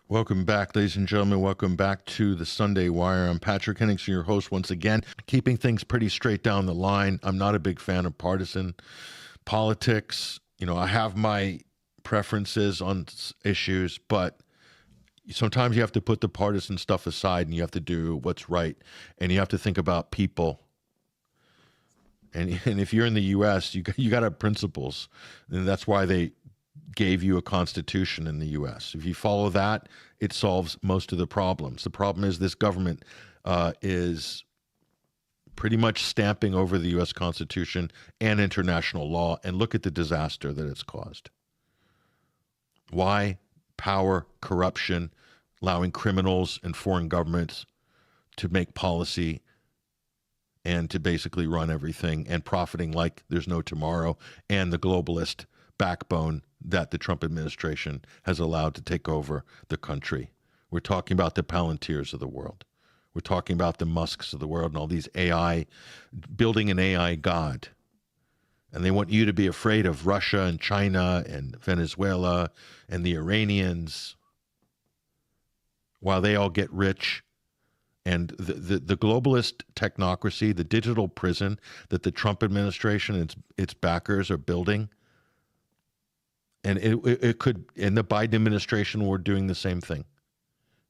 Welcome back, ladies and gentlemen. Welcome back to the Sunday Wire. I'm Patrick Henningsen, your host once again, keeping things pretty straight down the line. I'm not a big fan of partisan politics. You know, I have my preferences on issues, but sometimes you have to put the partisan stuff aside and you have to do what's right. And you have to think about people. And if you're in the U.S., you got to have principles. And that's why they gave you a constitution in the U.S. If you follow that, it solves most of the problems. The problem is this government is pretty much stamping over the U.S. Constitution and international law, and look at the disaster that it's caused. Why? Power, corruption, allowing criminals and foreign governments to make policy and to basically run everything and profiting like there's no tomorrow, and the globalist backbone that the Trump administration has allowed to take over the country. We're talking about the Palantirs of the world. We're talking about the Musks of the world and all these AI, building an AI god. And they want you to be afraid of Russia and China and Venezuela and the Iranians while they all get rich. And the globalist technocracy, the digital prison that the Trump administration and its backers are building, and it could, and the Biden administration were doing the same thing.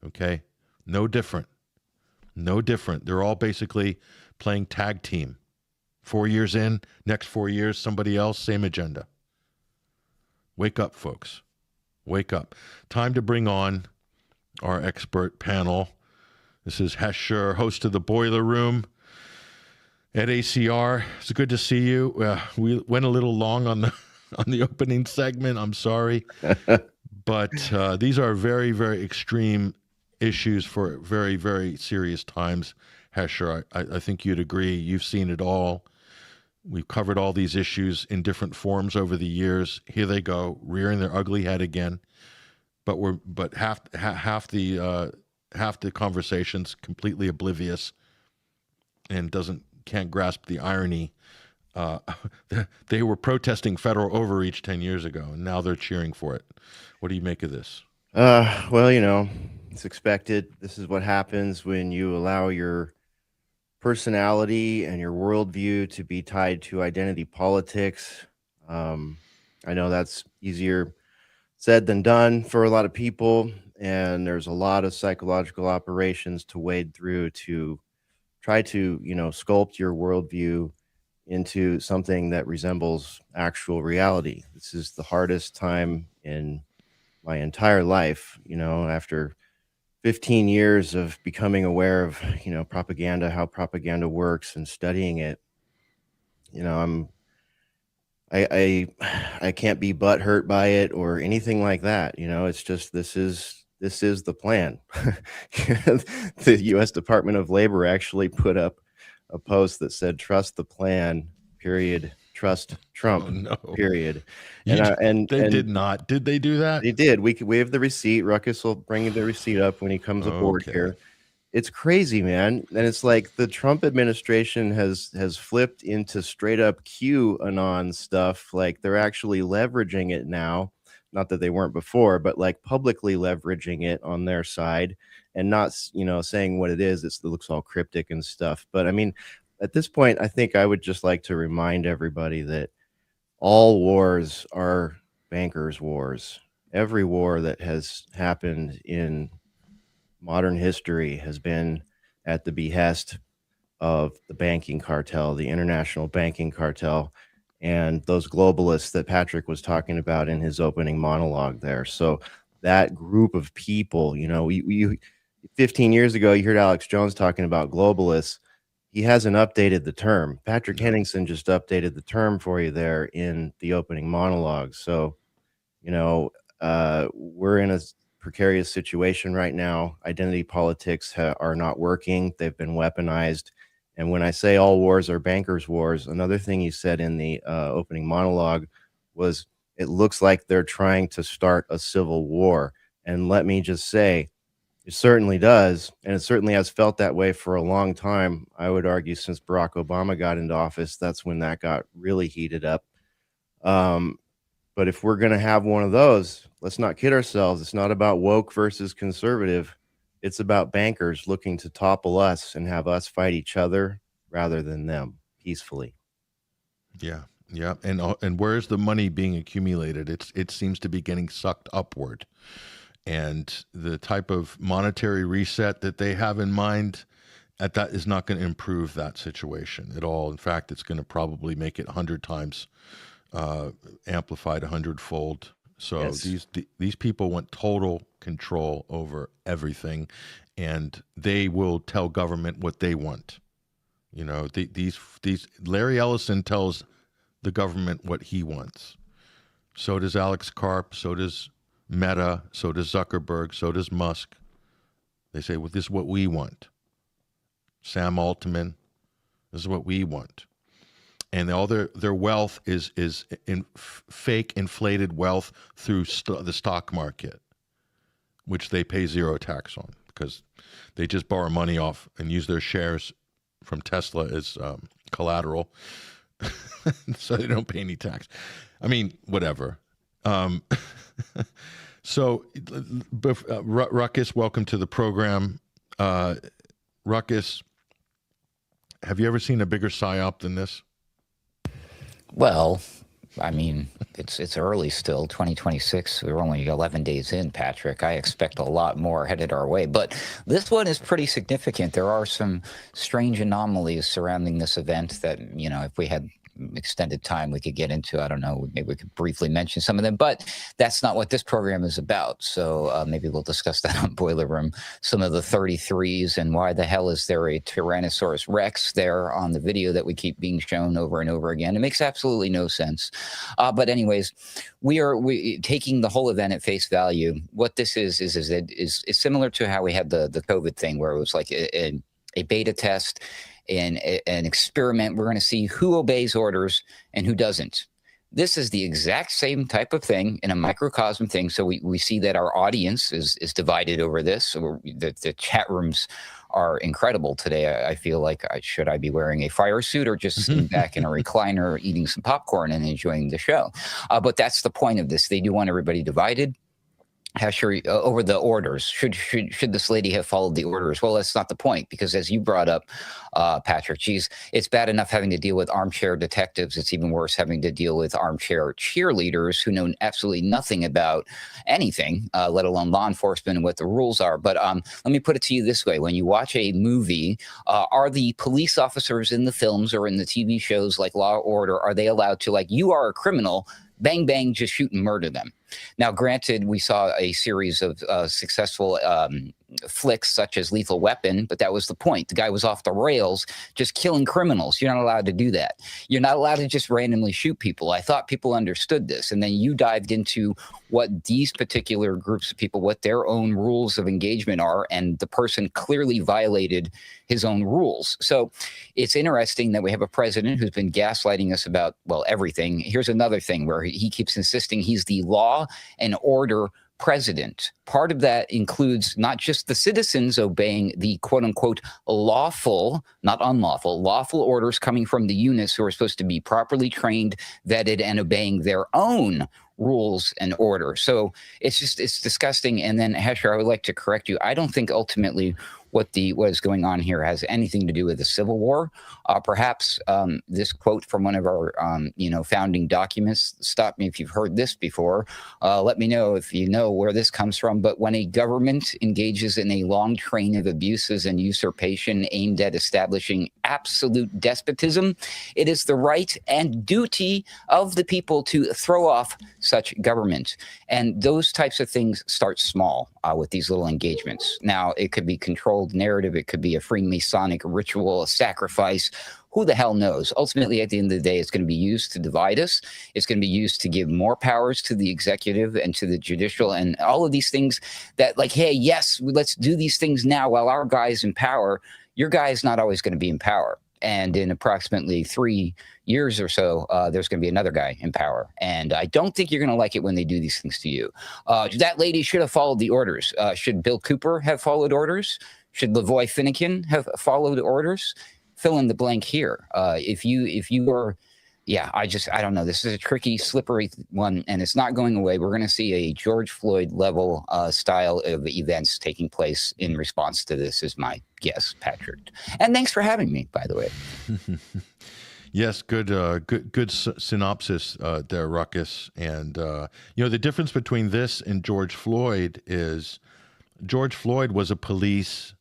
Okay? No different. No different. They're all basically playing tag team. 4 years in, next 4 years, somebody else, same agenda. Wake up, folks. Wake up. Time to bring on our expert panel. This is Hesher, host of the Boiler Room at ACR. It's good to see you. We went a little long on the opening segment. I'm sorry. But these are very, very extreme issues for very, very serious times. Hesher, I think you'd agree. You've seen it all. We've covered all these issues in different forms over the years. Here they go, rearing their ugly head again. But half the conversation's completely oblivious and can't grasp the irony. They were protesting federal overreach 10 years ago, and now they're cheering for it. What do you make of this? Well, it's expected. This is what happens when you allow your personality and your worldview to be tied to identity politics. I know that's easier said than done for a lot of people, and there's a lot of psychological operations to wade through to try to, sculpt your worldview into something that resembles actual reality. This is the hardest time in my entire life, after 15 years of becoming aware of, propaganda, how propaganda works and studying it. I can't be butthurt by it or anything like that. It's just, this is the plan. The U.S. Department of Labor actually put up a post that said, "Trust the plan, period. Trust Trump, Oh, no. period." They did not. Did they do that? They did. We have the receipt. Ruckus will bring the receipt up when he comes aboard here. It's crazy, man. And it's like the Trump administration has flipped into straight up QAnon stuff. Like they're actually leveraging it now. Not that they weren't before, but like publicly leveraging it on their side and not, saying what it is. It looks all cryptic and stuff. But I mean, at this point, I think I would just like to remind everybody that all wars are bankers' wars. Every war that has happened in modern history has been at the behest of the banking cartel, the international banking cartel, and those globalists that Patrick was talking about in his opening monologue there. So that group of people, 15 years ago, you heard Alex Jones talking about globalists. He hasn't updated the term. Patrick Henningsen just updated the term for you there in the opening monologue. So, we're in a precarious situation right now. Identity politics are not working. They've been weaponized. And when I say all wars are bankers' wars, another thing he said in the opening monologue was, it looks like they're trying to start a civil war. And let me just say, it certainly does. And it certainly has felt that way for a long time. I would argue since Barack Obama got into office, that's when that got really heated up. But if we're going to have one of those, let's not kid ourselves. It's not about woke versus conservative. It's about bankers looking to topple us and have us fight each other rather than them peacefully. Yeah, yeah, and where's the money being accumulated? It seems to be getting sucked upward, and the type of monetary reset that they have in mind at that is not going to improve that situation at all. In fact, it's going to probably make it 100 times amplified, 100-fold. So Yes. these people want total control over everything, and they will tell government what they want. You know, these Larry Ellison tells the government what he wants. So does Alex Karp. So does Meta. So does Zuckerberg. So does Musk. They say, well, this is what we want. Sam Altman, this is what we want. And all their wealth is in fake inflated wealth through the stock market, which they pay zero tax on because they just borrow money off and use their shares from Tesla as collateral. So they don't pay any tax. I mean, whatever. So, Ruckus, welcome to the program. Ruckus, have you ever seen a bigger psyop than this? Well, I mean, it's early still, 2026. We're only 11 days in, Patrick. I expect a lot more headed our way. But this one is pretty significant. There are some strange anomalies surrounding this event that, you know, if we had extended time we could get into. I don't know, maybe we could briefly mention some of them, but that's not what this program is about. So maybe we'll discuss that on Boiler Room, some of the 33s and why the hell is there a Tyrannosaurus Rex there on the video that we keep being shown over and over again. It makes absolutely no sense. But anyways, we taking the whole event at face value. What this is similar to how we had the COVID thing where it was like a beta test in an experiment. We're going to see who obeys orders and who doesn't. This is the exact same type of thing in a microcosm thing. So we see that our audience is divided over this. So the chat rooms are incredible today. I feel like should I be wearing a fire suit or just sitting back in a recliner eating some popcorn and enjoying the show? But that's the point of this. They do want everybody divided. Hesher, over the orders. Should this lady have followed the orders? Well, that's not the point, because as you brought up, Patrick, geez, it's bad enough having to deal with armchair detectives. It's even worse having to deal with armchair cheerleaders who know absolutely nothing about anything, let alone law enforcement and what the rules are. But let me put it to you this way. When you watch a movie, are the police officers in the films or in the TV shows like Law or Order, are they allowed to, like, you are a criminal, bang, bang, just shoot and murder them? Now, granted, we saw a series of successful flicks such as Lethal Weapon, but that was the point. The guy was off the rails, just killing criminals. You're not allowed to do that. You're not allowed to just randomly shoot people. I thought people understood this. And then you dived into what these particular groups of people, what their own rules of engagement are, and the person clearly violated his own rules. So it's interesting that we have a president who's been gaslighting us about, well, everything. Here's another thing where he keeps insisting he's the law and order president. Part of that includes not just the citizens obeying the quote unquote lawful, not unlawful, lawful orders coming from the units who are supposed to be properly trained, vetted, and obeying their own rules and order. So it's disgusting. And then, Hesher, I would like to correct you. I don't think ultimately what is going on here has anything to do with the Civil War. Perhaps this quote from one of our founding documents. Stop me if you've heard this before. Let me know if you know where this comes from. But when a government engages in a long train of abuses and usurpation aimed at establishing absolute despotism, it is the right and duty of the people to throw off such government. And those types of things start small with these little engagements. Now, it could be controlled narrative. It could be a Freemasonic ritual, a sacrifice. Who the hell knows? Ultimately, at the end of the day, it's going to be used to divide us. It's going to be used to give more powers to the executive and to the judicial and all of these things that, like, hey, yes, let's do these things now while our guy's in power. Your guy is not always going to be in power. And in approximately 3 years or so, there's going to be another guy in power. And I don't think you're going to like it when they do these things to you. That lady should have followed the orders. Should Bill Cooper have followed orders? Should Lavoy Finnegan have followed orders? Fill in the blank here. If you are yeah, I don't know. This is a tricky, slippery one, and it's not going away. We're going to see a George Floyd level style of events taking place in response to this, is my guess, Patrick. And thanks for having me, by the way. Yes, good synopsis there, Ruckus. And the difference between this and George Floyd is George Floyd was a police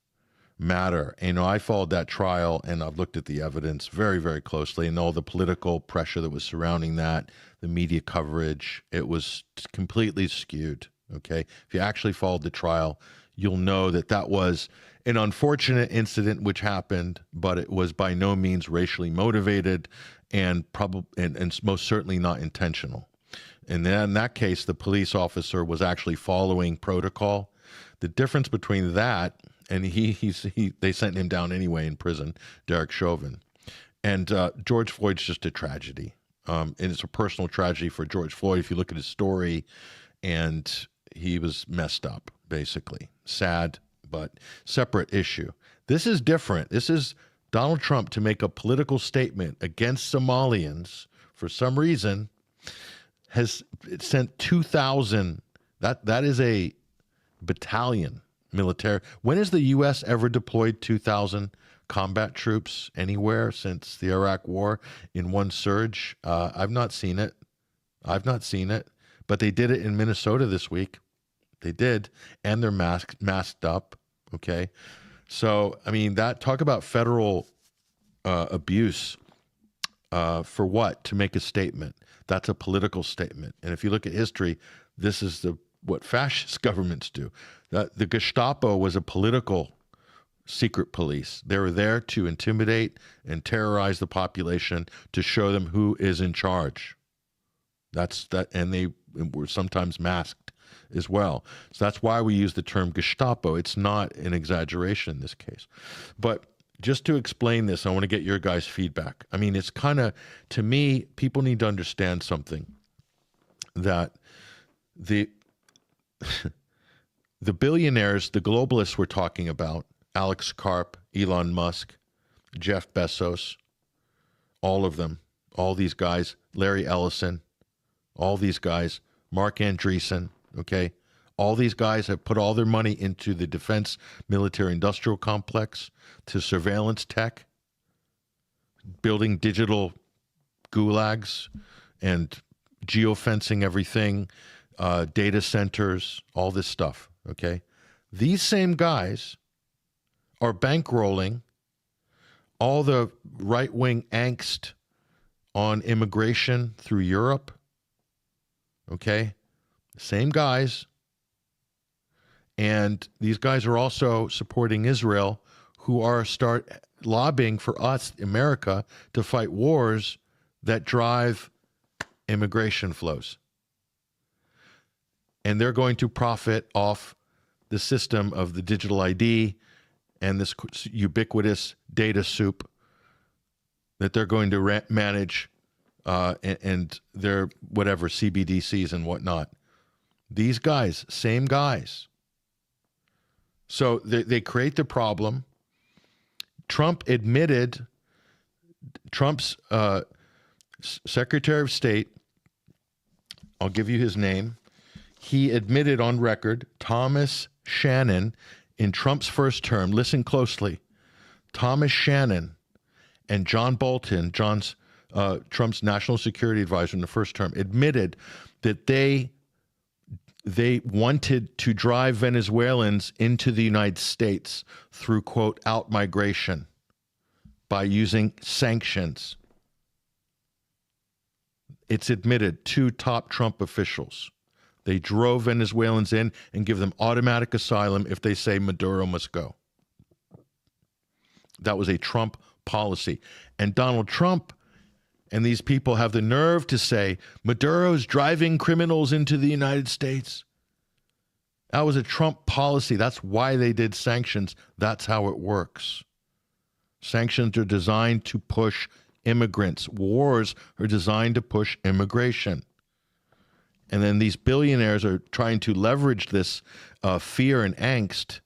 matter. And, I followed that trial, and I've looked at the evidence very, very closely, and all the political pressure that was surrounding that, the media coverage. It was completely skewed. Okay, if you actually followed the trial, you'll know that that was an unfortunate incident which happened, but it was by no means racially motivated, and most certainly not intentional. And then in that case, the police officer was actually following protocol. The difference between that and they sent him down anyway in prison, Derek Chauvin. And George Floyd's just a tragedy. And it's a personal tragedy for George Floyd. If you look at his story, and he was messed up, basically. Sad, but separate issue. This is different. This is Donald Trump to make a political statement against Somalians for some reason has sent 2,000. That is a battalion. Military. When has the U.S. ever deployed 2,000 combat troops anywhere since the Iraq War in one surge? I've not seen it. But they did it in Minnesota this week. They did, and they're masked up. Okay, so I mean, talk about federal abuse for what? To make a statement. That's a political statement. And if you look at history, this is what fascist governments do. The Gestapo was a political secret police. They were there to intimidate and terrorize the population, to show them who is in charge. And they were sometimes masked as well. So that's why we use the term Gestapo. It's not an exaggeration in this case. But just to explain this, I want to get your guys' feedback. I mean, it's kind of, to me, people need to understand something, that the billionaires, the globalists we're talking about, Alex Karp, Elon Musk, Jeff Bezos, all of them, all these guys, Larry Ellison, all these guys, Mark Andreessen, okay? All these guys have put all their money into the defense military industrial complex, to surveillance tech, building digital gulags and geofencing everything, data centers, all this stuff, okay? These same guys are bankrolling all the right-wing angst on immigration through Europe, okay? Same guys. And these guys are also supporting Israel, who are lobbying for us, America, to fight wars that drive immigration flows. And they're going to profit off the system of the digital ID and this ubiquitous data soup that they're going to manage, and their whatever CBDCs and whatnot. These guys, same guys. So they create the problem. Trump's Secretary of State, I'll give you his name, he admitted on record, Thomas Shannon, in Trump's first term, listen closely, Thomas Shannon and John Bolton, Trump's national security advisor in the first term, admitted that they wanted to drive Venezuelans into the United States through, quote, out-migration by using sanctions. It's admitted, 2 top Trump officials. They drove Venezuelans in and give them automatic asylum if they say Maduro must go. That was a Trump policy. And Donald Trump and these people have the nerve to say Maduro's driving criminals into the United States. That was a Trump policy. That's why they did sanctions. That's how it works. Sanctions are designed to push immigrants. Wars are designed to push immigration. And then these billionaires are trying to leverage this fear and angst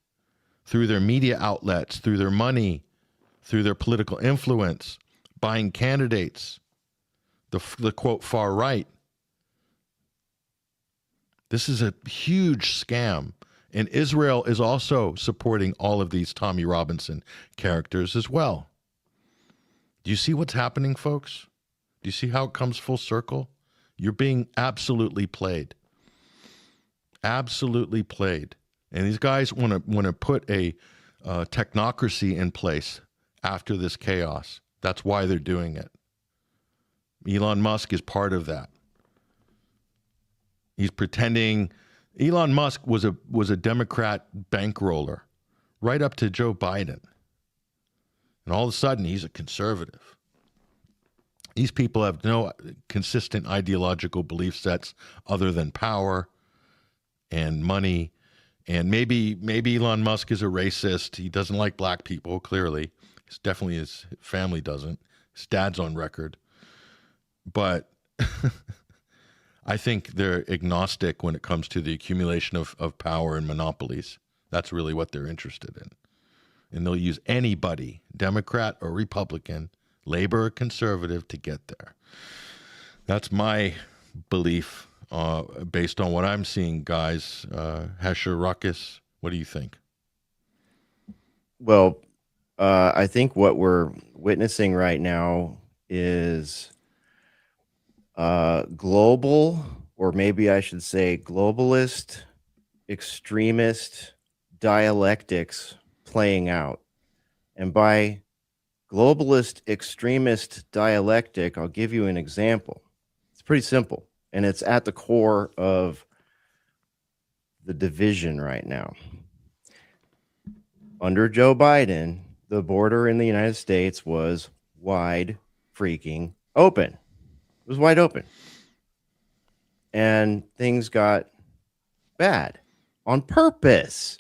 through their media outlets, through their money, through their political influence, buying candidates the quote far right. This is a huge scam. And Israel is also supporting all of these Tommy Robinson characters as well. Do you see what's happening, folks? Do you see how it comes full circle? You're being absolutely played. Absolutely played. And these guys want to put a technocracy in place after this chaos. That's why they're doing it. Elon Musk is part of that. He's pretending. Elon Musk was a Democrat bankroller right up to Joe Biden. And all of a sudden, he's a conservative. These people have no consistent ideological belief sets other than power and money. And maybe Elon Musk is a racist. He doesn't like black people, clearly. Definitely his family doesn't. His dad's on record. But I think they're agnostic when it comes to the accumulation of power and monopolies. That's really what they're interested in. And they'll use anybody, Democrat or Republican, labor or conservative, to get there. That's my belief based on what I'm seeing, guys. Hesher, Ruckus, what do you think? Well, I think what we're witnessing right now is global, or maybe I should say globalist, extremist dialectics playing out. And by globalist, extremist dialectic, I'll give you an example. It's pretty simple, and it's at the core of the division right now. Under Joe Biden, the border in the United States was wide freaking open. It was wide open. And things got bad on purpose.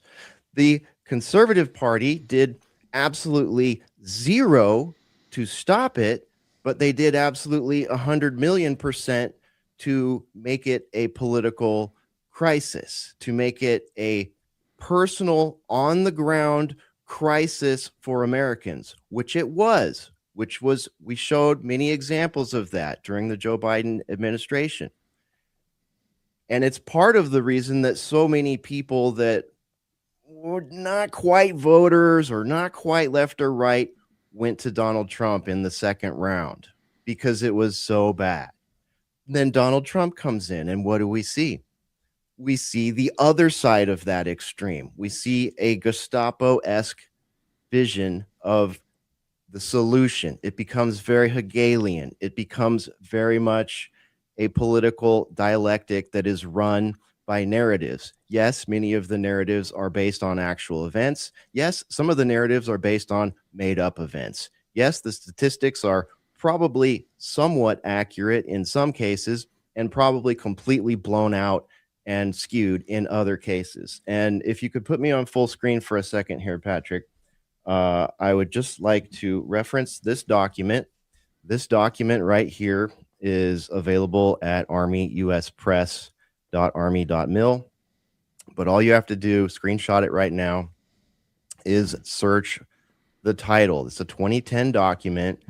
The Conservative Party did absolutely zero to stop it, but they did absolutely 100 million% to make it a political crisis, to make it a personal, on the ground crisis for Americans, which it was, we showed many examples of that during the Joe Biden administration. And it's part of the reason that so many people that were not quite voters or not quite left or right went to Donald Trump in the second round, because it was so bad. Then Donald Trump comes in, and what do we see? We see the other side of that extreme. We see a Gestapo-esque vision of the solution. It becomes very Hegelian. It becomes very much a political dialectic that is run by narratives. Yes, many of the narratives are based on actual events. Yes, some of the narratives are based on made-up events. Yes, the statistics are probably somewhat accurate in some cases and probably completely blown out and skewed in other cases. And if you could put me on full screen for a second here, Patrick, I would just like to reference this document. This document right here is available at armyuspress.army.mil. But all you have to do, screenshot it right now, is search the title. It's a 2010 document.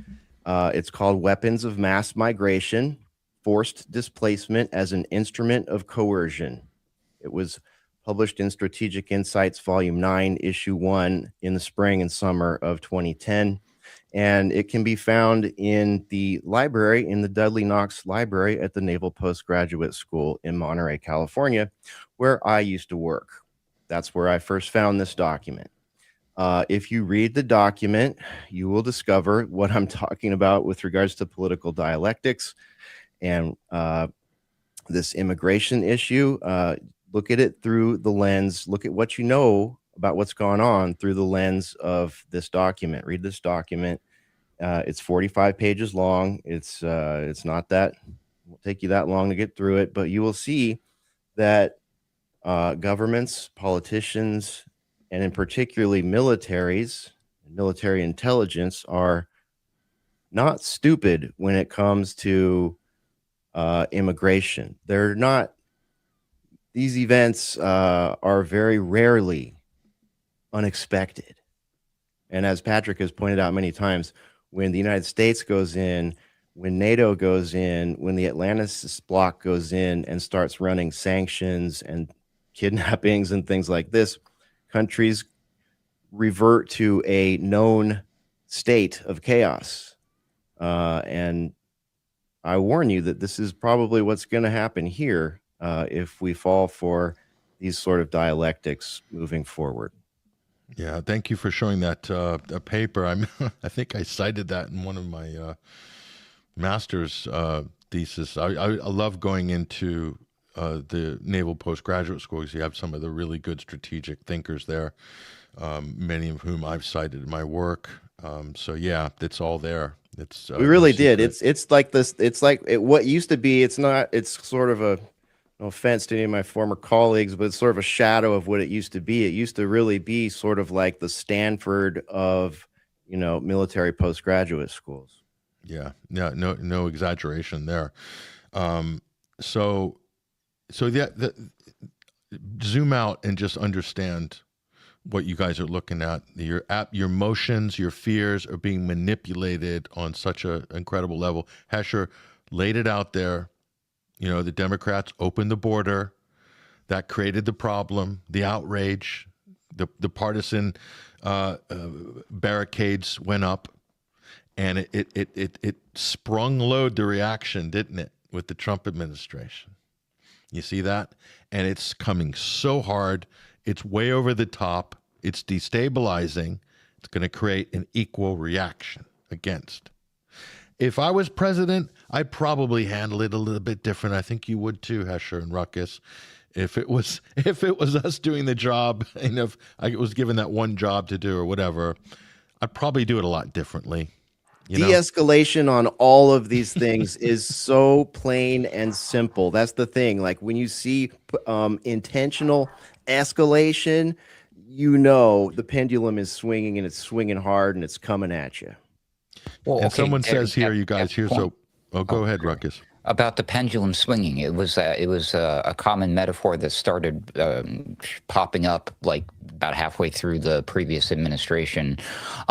It's called Weapons of Mass Migration, Forced Displacement as an Instrument of Coercion. It was published in Strategic Insights, Volume 9, Issue 1, in the spring and summer of 2010. And it can be found in the library, in the Dudley Knox Library at the Naval Postgraduate School in Monterey, California, where I used to work. That's where I first found this document. If you read the document, you will discover what I'm talking about with regards to political dialectics and this immigration issue. Look at it through the lens. Look at what you know about what's going on through the lens of this document. Read this document. It's 45 pages long. It's not that, it won't take you that long to get through it, but you will see that governments, politicians, and in particularly militaries, military intelligence are not stupid when it comes to immigration. They're not. These events are very rarely unexpected. And as Patrick has pointed out many times, when the United States goes in when NATO goes in, when the Atlantis bloc goes in and starts running sanctions and kidnappings and things like this, countries revert to a known state of chaos. And I warn you that this is probably what's going to happen here if we fall for these sort of dialectics moving forward. Yeah, thank you for showing that paper. I think I cited that in one of my master's thesis. I love going into the Naval Postgraduate School because you have some of the really good strategic thinkers there, many of whom I've cited in my work. So yeah, it's all there. It's we really no did. secret. It's like this. It's like what used to be. It's not. It's sort of a. No offense to any of my former colleagues, but it's sort of a shadow of what it used to be. It used to really be sort of like the Stanford of, military postgraduate schools. Yeah, no exaggeration there. So yeah, zoom out and just understand what you guys are looking at. Your emotions, your fears are being manipulated on such an incredible level. Hesher laid it out there. The Democrats opened the border. That created the problem, the outrage, the partisan barricades went up, and it sprung load the reaction, didn't it, with the Trump administration? You see that? And it's coming so hard. It's way over the top. It's destabilizing. It's going to create an equal reaction against. If I was president, I'd probably handle it a little bit different. I think you would too, Hesher and Ruckus. If it was us doing the job, and if I was given that one job to do or whatever, I'd probably do it a lot differently. De-escalation on all of these things is so plain and simple. That's the thing. Like when you see intentional escalation, the pendulum is swinging, and it's swinging hard, and it's coming at you. Well, and someone says here, you guys, here's go ahead, Ruckus. About the pendulum swinging, it was a common metaphor that started popping up like about halfway through the previous administration,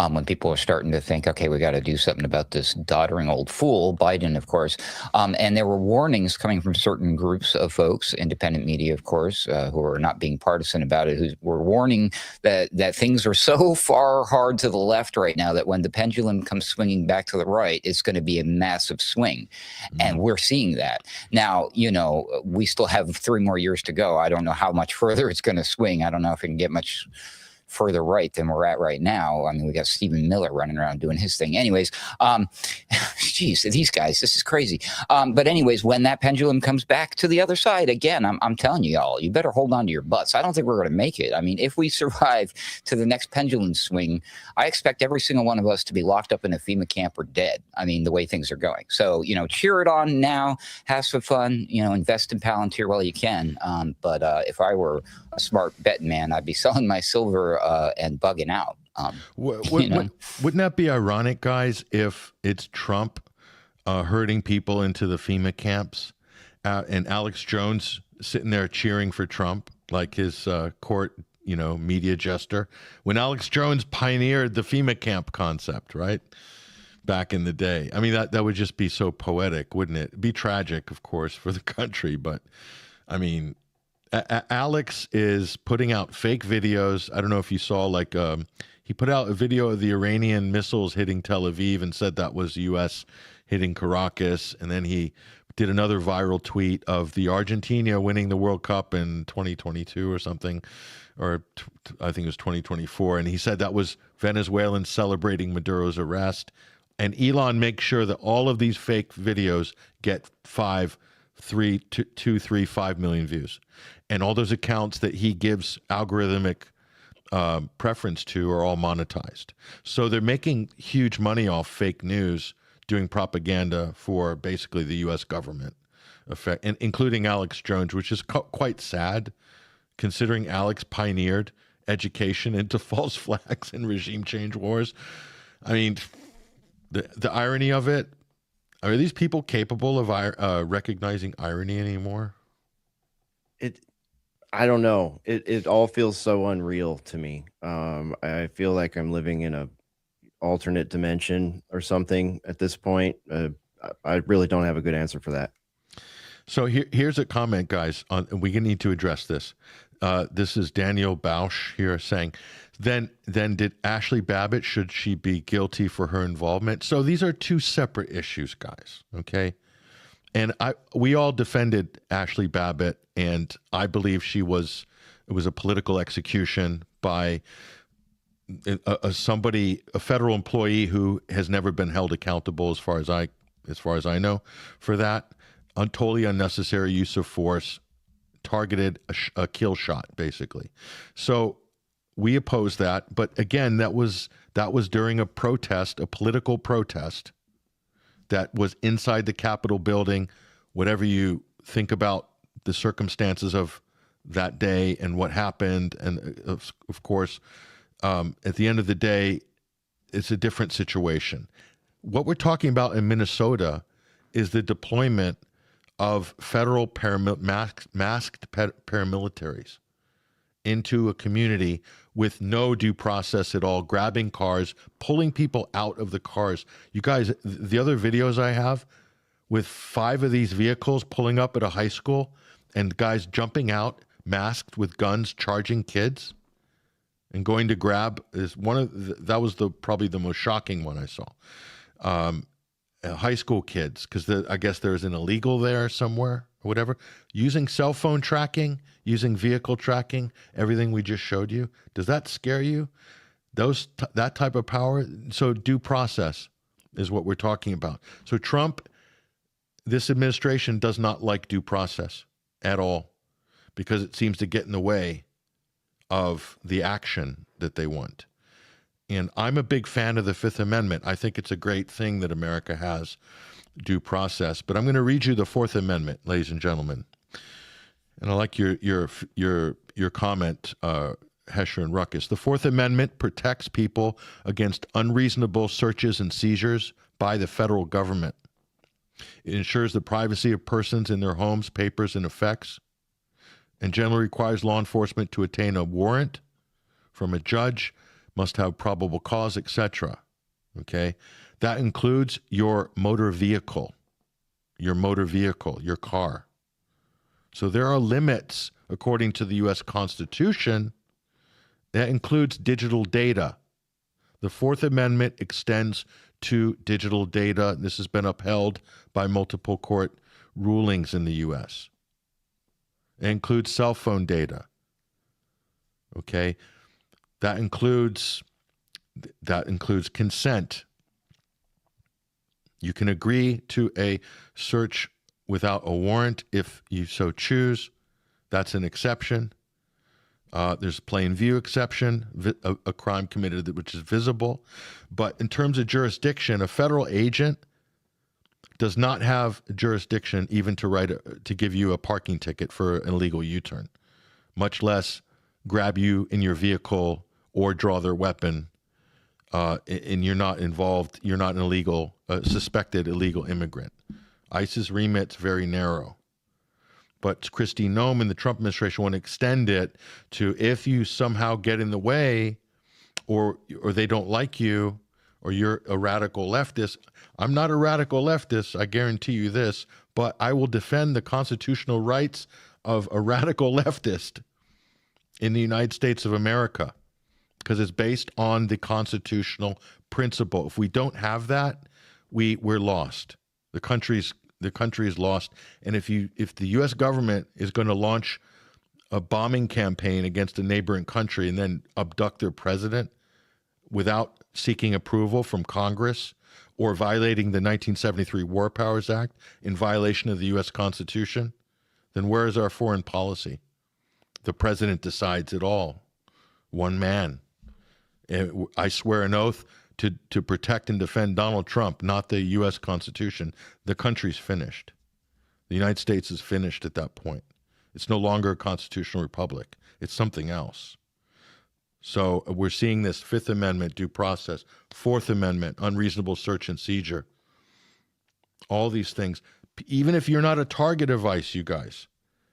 when people were starting to think, okay, we got to do something about this doddering old fool, Biden, of course. And there were warnings coming from certain groups of folks, independent media, of course, who are not being partisan about it, who were warning that things are so far hard to the left right now that when the pendulum comes swinging back to the right, it's going to be a massive swing. Mm-hmm. And we're seeing that. Now, we still have 3 more years to go. I don't know how much further it's going to swing. I don't know if it can get much further right than we're at right now. I mean, we got Stephen Miller running around doing his thing. Anyways, geez, these guys, this is crazy. But anyways, when that pendulum comes back to the other side, again, I'm telling you all, you better hold on to your butts. I don't think we're going to make it. I mean, if we survive to the next pendulum swing, I expect every single one of us to be locked up in a FEMA camp or dead. I mean, the way things are going. So, cheer it on now, have some fun, invest in Palantir while you can. But if I were a smart betting man, I'd be selling my silver and bugging out. Wouldn't that be ironic, guys, if it's Trump herding people into the FEMA camps and Alex Jones sitting there cheering for Trump like his court, media jester, when Alex Jones pioneered the FEMA camp concept, right? Back in the day. I mean, that would just be so poetic, wouldn't it? It'd be tragic, of course, for the country, but I mean, Alex is putting out fake videos. I don't know if you saw, he put out a video of the Iranian missiles hitting Tel Aviv and said that was U.S. hitting Caracas. And then he did another viral tweet of the Argentina winning the World Cup in 2022 or something, or I think it was 2024. And he said that was Venezuelans celebrating Maduro's arrest. And Elon makes sure that all of these fake videos get 5 million views. And all those accounts that he gives algorithmic preference to are all monetized. So they're making huge money off fake news, doing propaganda for basically the U.S. government, and including Alex Jones, which is quite sad, considering Alex pioneered education into false flags and regime change wars. I mean, the irony of it. Are these people capable of recognizing irony anymore? I don't know. It all feels so unreal to me. I feel like I'm living in a alternate dimension or something at this point. I really don't have a good answer for that. So here's a comment, guys. We need to address this. This is Daniel Bausch here saying, then did Ashley Babbitt, should she be guilty for her involvement? So these are two separate issues, guys. Okay. And we all defended Ashley Babbitt, and I believe it was a political execution by a federal employee who has never been held accountable, as far as I know, for that. Totally unnecessary use of force, targeted a kill shot, basically. So we oppose that. But again, that was during a protest, a political protest that was inside the Capitol building. Whatever you think about the circumstances of that day and what happened, and of course, at the end of the day, it's a different situation. What we're talking about in Minnesota is the deployment of federal masked paramilitaries into a community with no due process at all, grabbing cars, pulling people out of the cars. You guys, the other videos I have with 5 of these vehicles pulling up at a high school and guys jumping out, masked with guns, charging kids and going to grab, is that was probably the most shocking one I saw. High school kids, because I guess there's an illegal there somewhere or whatever, using cell phone tracking, using vehicle tracking, everything we just showed you. Does that scare you? That type of power? So due process is what we're talking about. So Trump, this administration does not like due process at all, because it seems to get in the way of the action that they want. And I'm a big fan of the Fifth Amendment. I think it's a great thing that America has due process. But I'm going to read you the Fourth Amendment, ladies and gentlemen. And I like your comment, Hesher and Ruckus. The Fourth Amendment protects people against unreasonable searches and seizures by the federal government. It ensures the privacy of persons in their homes, papers, and effects, and generally requires law enforcement to obtain a warrant from a judge, must have probable cause, etc. Okay? That includes your motor vehicle, your car. So there are limits according to the U.S. Constitution. That includes digital data. The Fourth Amendment extends to digital data. This has been upheld by multiple court rulings in the U.S. It includes cell phone data. Okay? That includes consent. You can agree to a search without a warrant if you so choose. That's an exception. There's a plain view exception, a crime committed which is visible. But in terms of jurisdiction, a federal agent does not have jurisdiction even to give you a parking ticket for an illegal U-turn, much less grab you in your vehicle or draw their weapon, and you're not involved, you're not an suspected illegal immigrant. ICE's remit's very narrow. But Kristi Noem and the Trump administration want to extend it to, if you somehow get in the way or they don't like you or you're a radical leftist. I'm not a radical leftist, I guarantee you this, but I will defend the constitutional rights of a radical leftist in the United States of America, because it's based on the constitutional principle. If we don't have that, we're lost. The country is lost. And if the U.S. government is going to launch a bombing campaign against a neighboring country and then abduct their president without seeking approval from Congress or violating the 1973 War Powers Act in violation of the U.S. Constitution, then where is our foreign policy? The president decides it all. One man. I swear an oath to protect and defend Donald Trump, not the U.S. Constitution. The country's finished. The United States is finished at that point. It's no longer a constitutional republic. It's something else. So we're seeing this Fifth Amendment due process, Fourth Amendment, unreasonable search and seizure. All these things. Even if you're not a target of ICE, you guys,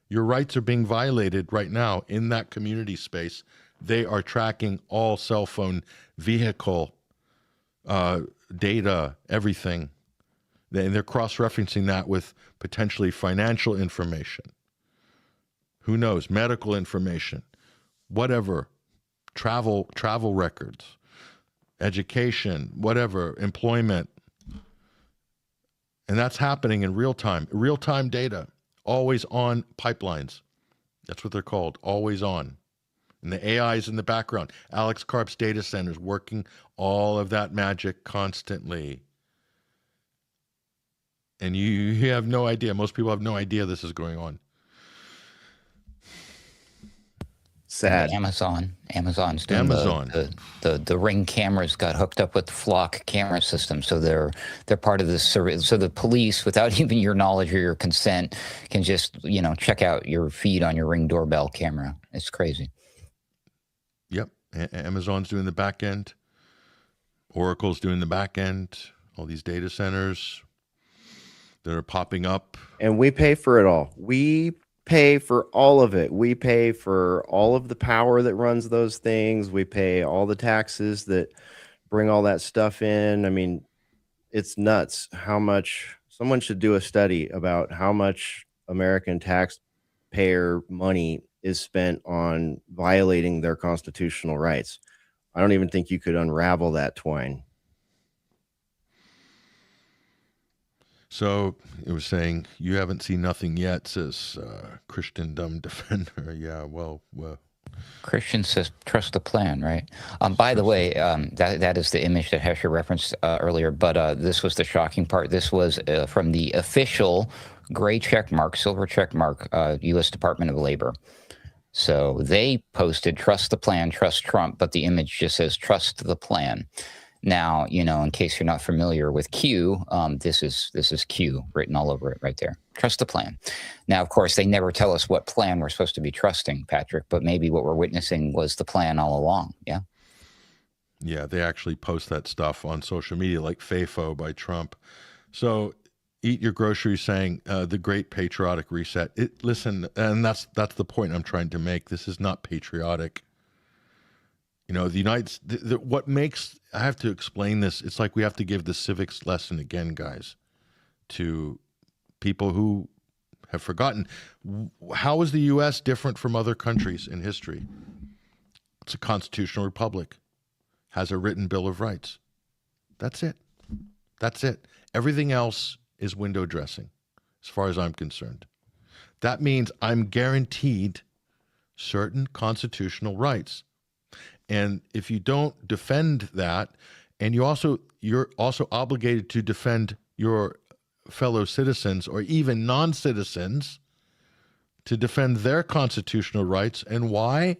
your rights are being violated right now in that community space. They are tracking all cell phone, vehicle, data, everything. They're cross-referencing that with potentially financial information. Who knows? Medical information, whatever, travel records, education, whatever, employment. And that's happening in real time data, always on pipelines. That's what they're called, always on. And the AI is in the background. Alex Karp's data centers working all of that magic constantly. And you have no idea. Most people have no idea this is going on. Sad. Amazon's doing the Ring cameras got hooked up with the Flock camera system, so they're part of the service. So the police, without even your knowledge or your consent, can just check out your feed on your Ring doorbell camera. It's crazy. Yep, Amazon's doing the back end. Oracle's doing the back end. All these data centers that are popping up, and we pay for it all. We pay for all of it. We pay for all of the power that runs those things. We pay all the taxes that bring all that stuff in. I mean, it's nuts how much. Someone should do a study about how much American taxpayer money is spent on violating their constitutional rights. I don't even think you could unravel that twine. So it was saying, you haven't seen nothing yet, says Christendom Defender. Yeah, well. Christian says, trust the plan, right? By the way, that is the image that Hesher referenced earlier, but this was the shocking part. This was from the official gray check mark, silver check mark, U.S. Department of Labor. So they posted, trust the plan, trust Trump, but the image just says, trust the plan. Now, in case you're not familiar with Q, this is Q written all over it right there. Trust the plan. Now, of course, they never tell us what plan we're supposed to be trusting, Patrick, but maybe what we're witnessing was the plan all along. Yeah. Yeah, they actually post that stuff on social media, like FAFO by Trump. So eat your groceries, saying the great patriotic reset. Listen, and that's the point I'm trying to make. This is not patriotic. What makes, I have to explain this. It's like we have to give the civics lesson again, guys, to people who have forgotten. How is the U.S. different from other countries in history? It's a constitutional republic, has a written Bill of Rights. That's it. That's it. Everything else is window dressing, as far as I'm concerned. That means I'm guaranteed certain constitutional rights. And if you don't defend that, and you're also obligated to defend your fellow citizens or even non-citizens to defend their constitutional rights. And why?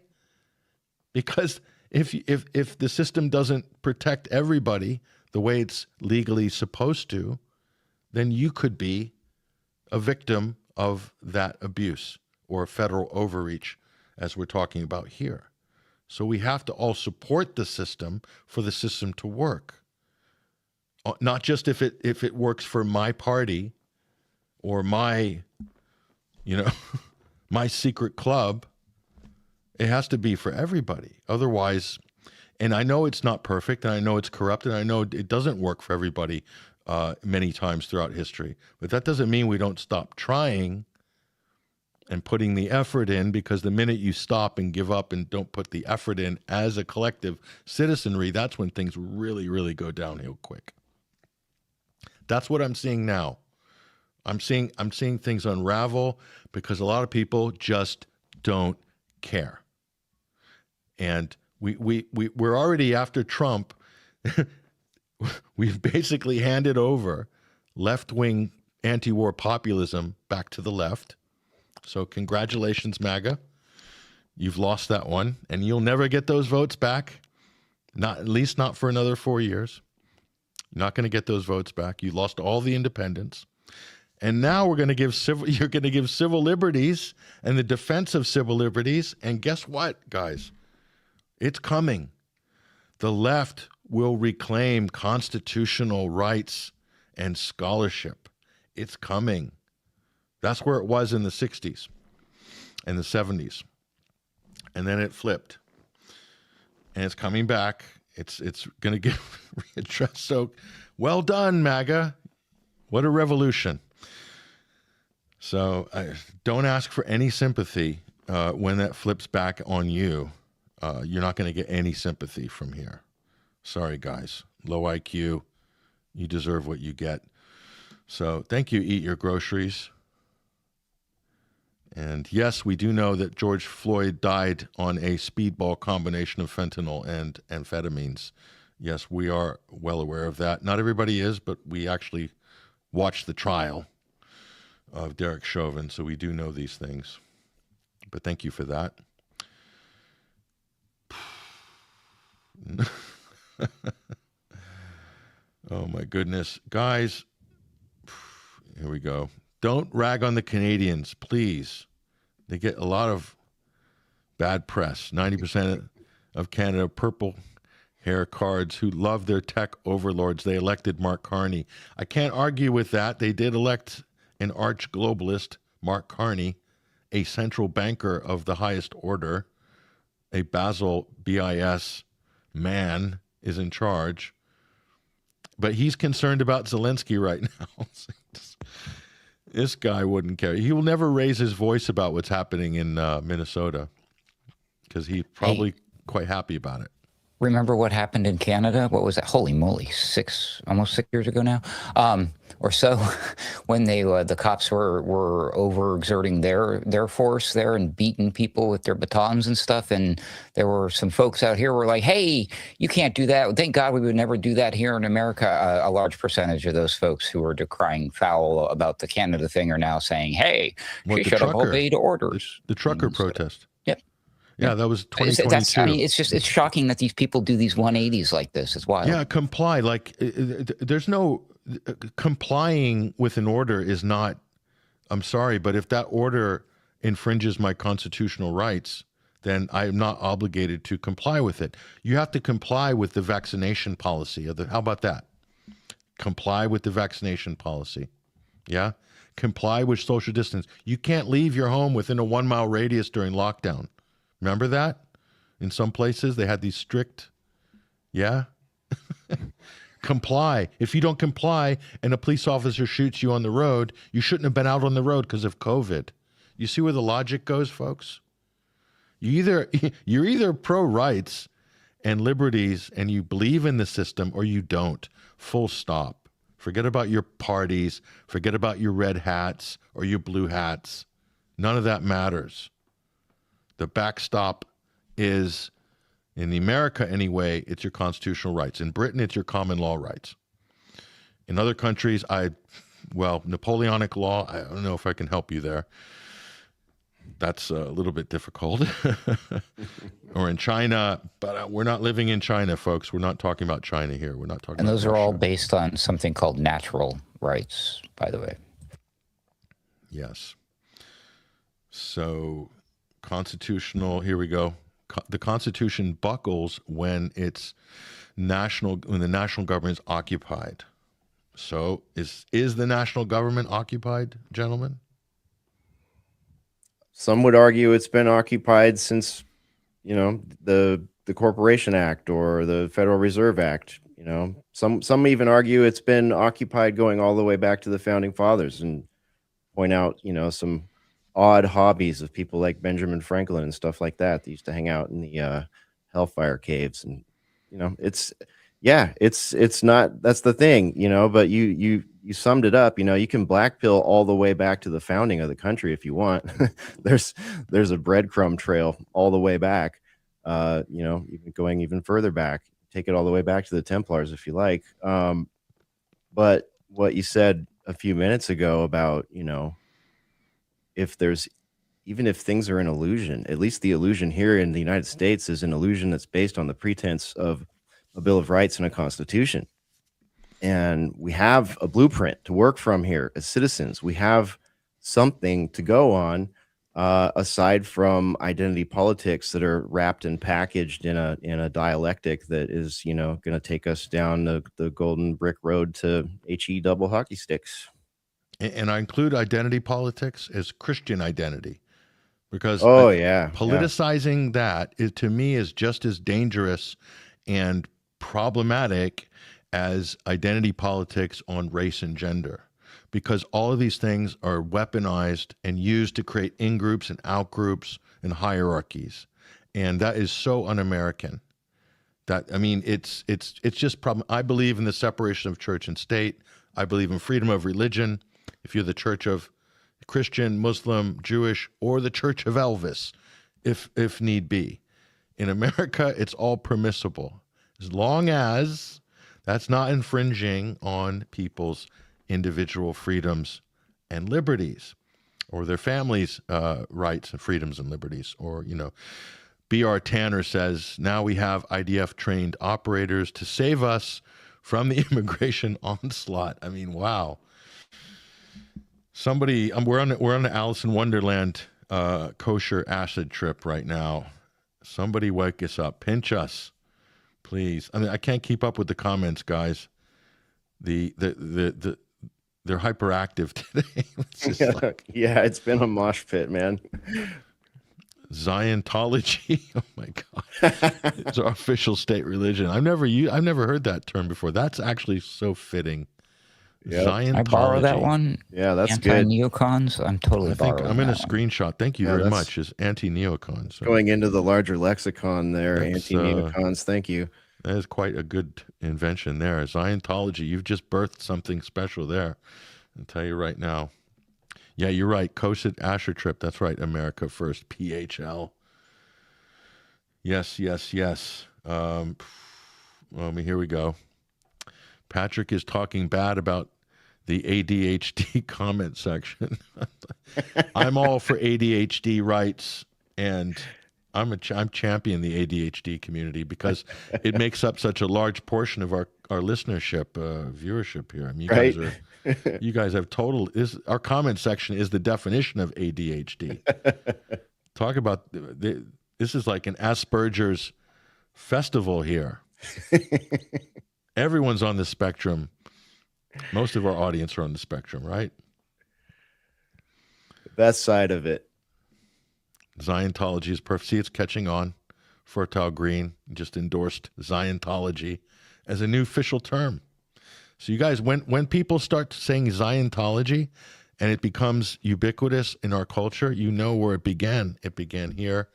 Because if the system doesn't protect everybody the way it's legally supposed to, then you could be a victim of that abuse or federal overreach, as we're talking about here. So we have to all support the system for the system to work. Not just if it works for my party or my, my secret club. It has to be for everybody. Otherwise, and I know it's not perfect, and I know it's corrupt, and I know it doesn't work for everybody many times throughout history. But that doesn't mean we don't stop trying and putting the effort in, because the minute you stop and give up and don't put the effort in as a collective citizenry, that's when things really, really go downhill quick. That's what I'm seeing now. I'm seeing things unravel because a lot of people just don't care. And we're already after Trump. We've basically handed over left-wing anti-war populism back to the left. So congratulations, MAGA. You've lost that one, and you'll never get those votes back. At least not for another 4 years. You're not going to get those votes back. You lost all the independents. And now you're going to give civil liberties and the defense of civil liberties. And guess what, guys? It's coming. The left will reclaim constitutional rights and scholarship. It's coming. That's where it was in the 60s and the 70s. And then it flipped. And it's coming back. It's going to get readdressed. So well done, MAGA. What a revolution. So don't ask for any sympathy when that flips back on you. You're not going to get any sympathy from here. Sorry, guys. Low IQ. You deserve what you get. So thank you, Eat Your Groceries. And yes, we do know that George Floyd died on a speedball combination of fentanyl and amphetamines. Yes, we are well aware of that. Not everybody is, but we actually watched the trial of Derek Chauvin, so we do know these things. But thank you for that. Oh my goodness. Guys, here we go. Don't rag on the Canadians, please. They get a lot of bad press. 90% of Canada purple hair cards who love their tech overlords. They elected Mark Carney. I can't argue with that. They did elect an arch globalist, Mark Carney, a central banker of the highest order, a Basil BIS man is in charge. But he's concerned about Zelensky right now. This guy wouldn't care. He will never raise his voice about what's happening in Minnesota because he's probably quite happy about it. Remember what happened in Canada? What was that? Holy moly, almost 6 years ago now, or so, when they the cops were overexerting their force there and beating people with their batons and stuff. And there were some folks out here who were like, "Hey, you can't do that. Thank God we would never do that here in America." A large percentage of those folks who were decrying foul about the Canada thing are now saying, "Hey, she should have obeyed orders." The trucker protest. Yep. Yeah, that was 2022. I mean, it's shocking that these people do these 180s like this. It's wild. Yeah, comply. Like, there's no complying with an order is not. I'm sorry, but if that order infringes my constitutional rights, then I am not obligated to comply with it. You have to comply with the vaccination policy. How about that? Comply with the vaccination policy. Yeah, comply with social distance. You can't leave your home within a 1 mile radius during lockdown. Remember that? In some places, they had these strict, yeah? Comply. If you don't comply and a police officer shoots you on the road, you shouldn't have been out on the road because of COVID. You see where the logic goes, folks? You're either pro-rights and liberties and you believe in the system, or you don't. Full stop. Forget about your parties. Forget about your red hats or your blue hats. None of that matters. The backstop is, in America anyway, it's your constitutional rights. In Britain, it's your common law rights. In other countries, Napoleonic law, I don't know if I can help you there. That's a little bit difficult. Or in China, but we're not living in China, folks. We're not talking about China here. We're not talking about And those Russia. are all based on something called natural rights, by the way. Yes. So... constitutional, here we go. The Constitution buckles when the national government is occupied. So is the national government occupied, gentlemen? Some would argue it's been occupied since, the Corporation Act or the Federal Reserve Act. Some even argue it's been occupied going all the way back to the Founding Fathers, and point out, some odd hobbies of people like Benjamin Franklin and stuff like that used to hang out in the Hellfire Caves. And it's not, that's the thing, but you summed it up. You can blackpill all the way back to the founding of the country if you want. there's a breadcrumb trail all the way back, even going even further back. Take it all the way back to the Templars if you like. But what you said a few minutes ago about, even if things are an illusion, at least the illusion here in the United States is an illusion that's based on the pretense of a Bill of Rights and a Constitution. And we have a blueprint to work from here as citizens. We have something to go on, aside from identity politics that are wrapped and packaged in a dialectic that is, going to take us down the golden brick road to HE double hockey sticks. And I include identity politics as Christian identity, because politicizing that to me is just as dangerous and problematic as identity politics on race and gender. because all of these things are weaponized and used to create in-groups and out-groups and hierarchies. And that is so un-American. That, I mean, it's just problem. I believe in the separation of church and state. I believe in freedom of religion. If you're the church of Christian, Muslim, Jewish, or the church of Elvis, if need be. In America, it's all permissible, as long as that's not infringing on people's individual freedoms and liberties, or their families' rights and freedoms and liberties. Or, you know, B.R. Tanner says, now we have IDF-trained operators to save us from the immigration onslaught. I mean, wow. Somebody, we're on the Alice in Wonderland kosher acid trip right now. Somebody wake us up, pinch us, please. I mean, I can't keep up with the comments, guys. They're hyperactive today. Yeah, it's been a mosh pit, man. Ziontology. Oh my God, it's our official state religion. I've never heard that term before. That's actually so fitting. Yep. Ziontology. I borrow that one. Yeah, that's good. Anti-neocons. I'm totally borrowing I'm in a that one. screenshot. Thank you very much. Is anti-neocons. So going into the larger lexicon there. Anti-neocons. Thank you. That is quite a good invention there. Ziontology. You've just birthed something special there. I'll tell you right now. Yeah, you're right. Kosher Asher trip. That's right. America first. PHL. Yes, yes, yes. Well, here we go. Patrick is talking bad about the ADHD comment section. I'm all for ADHD rights, and I'm champion the ADHD community because it makes up such a large portion of our listenership, viewership here. I mean, you guys have our comment section is the definition of ADHD. Talk about this is like an Asperger's festival here. Everyone's on the spectrum. Most of our audience are on the spectrum, right? The best side of it. Ziontology is perfect. See, it's catching on. Fertile Green just endorsed Ziontology as a new official term. So you guys, when people start saying Ziontology and it becomes ubiquitous in our culture, you know where it began. It began here.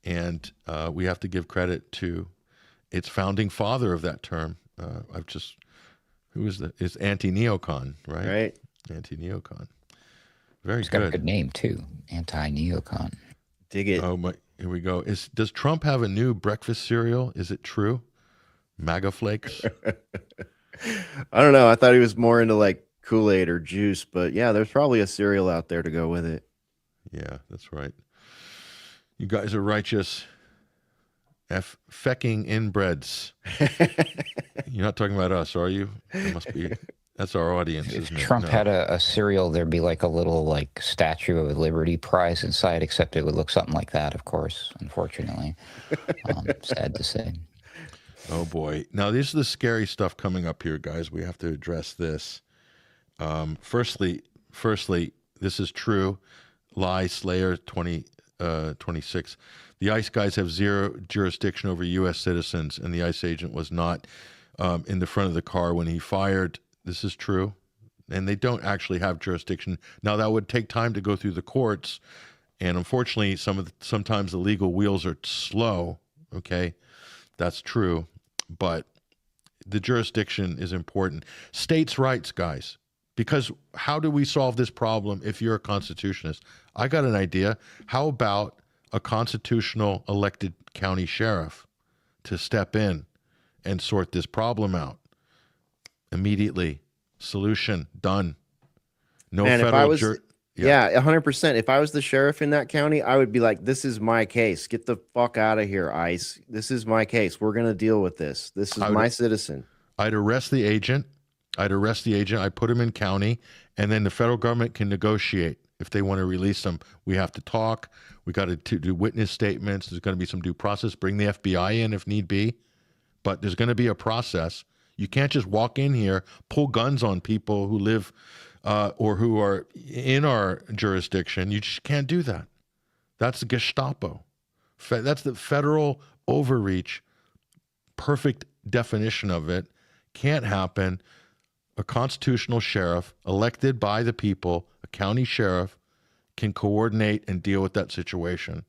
And we have to give credit to its founding father of that term. It's anti-neocon, right? Right. Anti-neocon. Very It's good. got a good name too. Anti-neocon. Dig it. Oh my! Here we go. Does Trump have a new breakfast cereal? Is it true? MAGA flakes. I don't know. I thought he was more into like Kool-Aid or juice, but yeah, there's probably a cereal out there to go with it. Yeah, that's right. You guys are righteous. Fecking inbreds. You're not talking about us, are you? It must be. That's our audience, If isn't it? Trump had a cereal, there'd be like a little like Statue of Liberty prize inside, except it would look something like that, of course, unfortunately. Sad to say. Oh, boy. Now, this is the scary stuff coming up here, guys. We have to address this. Firstly, this is true. Lie, Slayer 26. The ICE guys have zero jurisdiction over U.S. citizens, and the ICE agent was not in the front of the car when he fired. This is true. And they don't actually have jurisdiction. Now, that would take time to go through the courts, and unfortunately, sometimes the legal wheels are slow, okay? That's true, but the jurisdiction is important. States' rights, guys, because how do we solve this problem if you're a constitutionalist? I got an idea. How about a constitutional elected county sheriff to step in and sort this problem out immediately? Solution done. No Man, federal. Yeah, 100%. If I was the sheriff in that county, I would be like, "This is my case. Get the fuck out of here, ICE. This is my case. We're gonna deal with this. This is my citizen." I'd arrest the agent. I'd put him in county, and then the federal government can negotiate. If they want to release them, we have to talk. We got to do witness statements. There's going to be some due process. Bring the FBI in if need be. But there's going to be a process. You can't just walk in here, pull guns on people who live or who are in our jurisdiction. You just can't do that. That's the Gestapo. That's the federal overreach. Perfect definition of it. Can't happen. a constitutional sheriff elected by the people, a county sheriff, can coordinate and deal with that situation.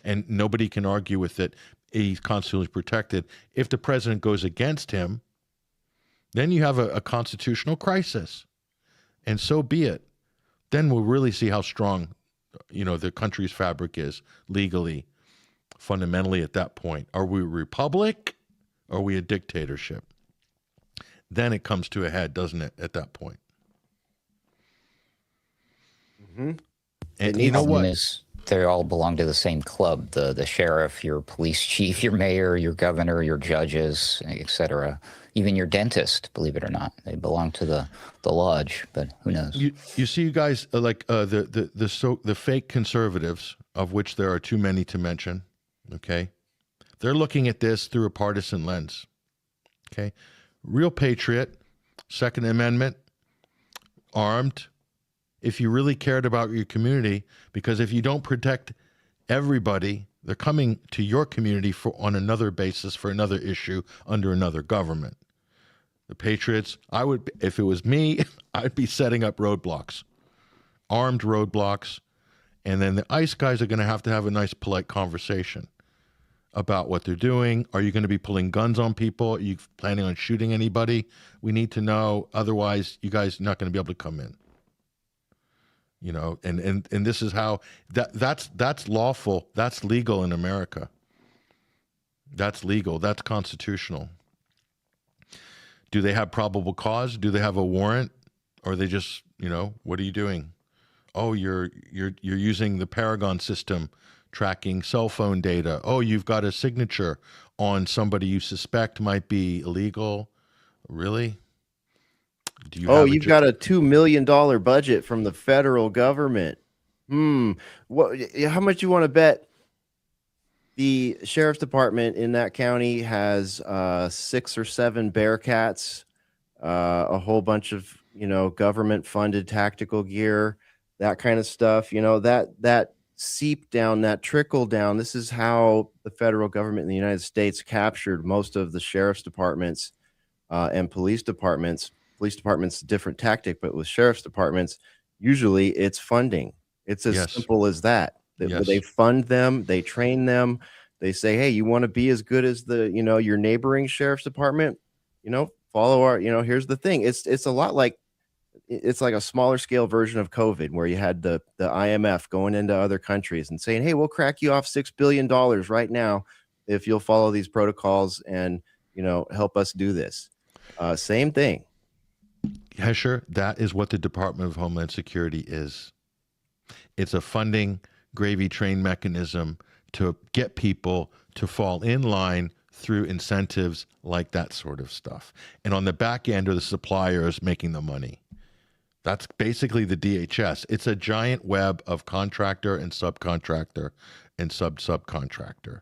And nobody can argue with it. He's constitutionally protected. If the president goes against him, then you have a constitutional crisis. And so be it. Then we'll really see how strong, the country's fabric is legally, fundamentally at that point. Are we a republic? Or are we a dictatorship? Then it comes to a head, doesn't it, at that point? Mm-hmm. And you know what? They all belong to the same club, the sheriff, your police chief, your mayor, your governor, your judges, etc. Even your dentist, believe it or not. They belong to the lodge, but who knows? You see, you guys, like the fake conservatives, of which there are too many to mention, okay? They're looking at this through a partisan lens, okay? Real patriot, Second Amendment, armed, if you really cared about your community, because if you don't protect everybody, they're coming to your community on another basis for another issue under another government. The patriots, if it was me, I'd be setting up roadblocks, armed roadblocks, and then the ICE guys are going to have a nice polite conversation about what they're doing. Are you going to be pulling guns on people? Are you planning on shooting anybody? We need to know. Otherwise, you guys are not going to be able to come in. And this is how that's lawful. That's legal in America. That's legal. That's constitutional. Do they have probable cause? Do they have a warrant? Or are they just, what are you doing? Oh, you're using the Paragon system, tracking cell phone data. Oh, you've got a signature on somebody you suspect might be illegal. Really? You've got a $2 million budget from the federal government. What? How much you want to bet the sheriff's department in that county has 6 or 7 Bearcats, a whole bunch of government-funded tactical gear, that kind of stuff. That seep down, that trickle down. This is how the federal government in the United States captured most of the sheriff's departments and police departments. Police departments, different tactic, but with sheriff's departments, usually it's funding. It's as simple as that. They fund them, they train them, they say, hey, you want to be as good as your neighboring sheriff's department? Follow our, here's the thing. It's a lot like, it's like a smaller scale version of COVID, where you had the IMF going into other countries and saying, hey, we'll crack you off $6 billion right now if you'll follow these protocols and, help us do this. Same thing. Hesher, that is what the Department of Homeland Security is. It's a funding gravy train mechanism to get people to fall in line through incentives like that sort of stuff. And on the back end are the suppliers making the money. That's basically the DHS. It's a giant web of contractor and subcontractor and subcontractor.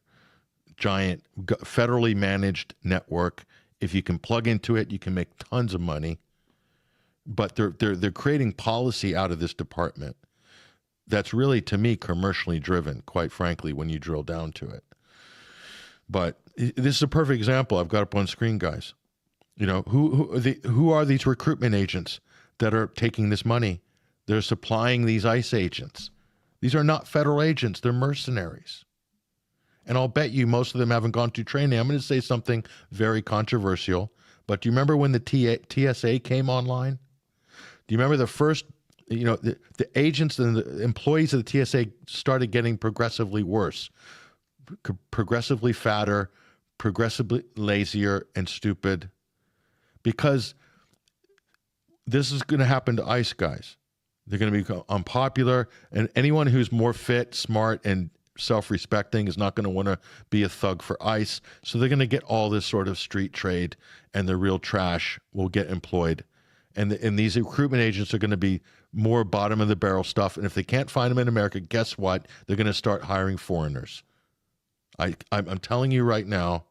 Giant federally managed network. If you can plug into it, you can make tons of money. But they're creating policy out of this department that's really, to me, commercially driven, quite frankly, when you drill down to it. But this is a perfect example I've got up on screen, guys. Who are these recruitment agents that are taking this money? They're supplying these ICE agents. These are not federal agents. They're mercenaries. And I'll bet you most of them haven't gone through training. I'm going to say something very controversial, but do you remember when the TSA came online? Do you remember the first, the agents and the employees of the TSA started getting progressively worse, progressively fatter, progressively lazier and stupid, because this is going to happen to ICE guys. They're going to become unpopular, and anyone who's more fit, smart, and self-respecting is not going to want to be a thug for ICE. So they're going to get all this sort of street trade, and the real trash will get employed. And these recruitment agents are going to be more bottom of the barrel stuff. And if they can't find them in America, guess what? They're going to start hiring foreigners. I'm telling you right now.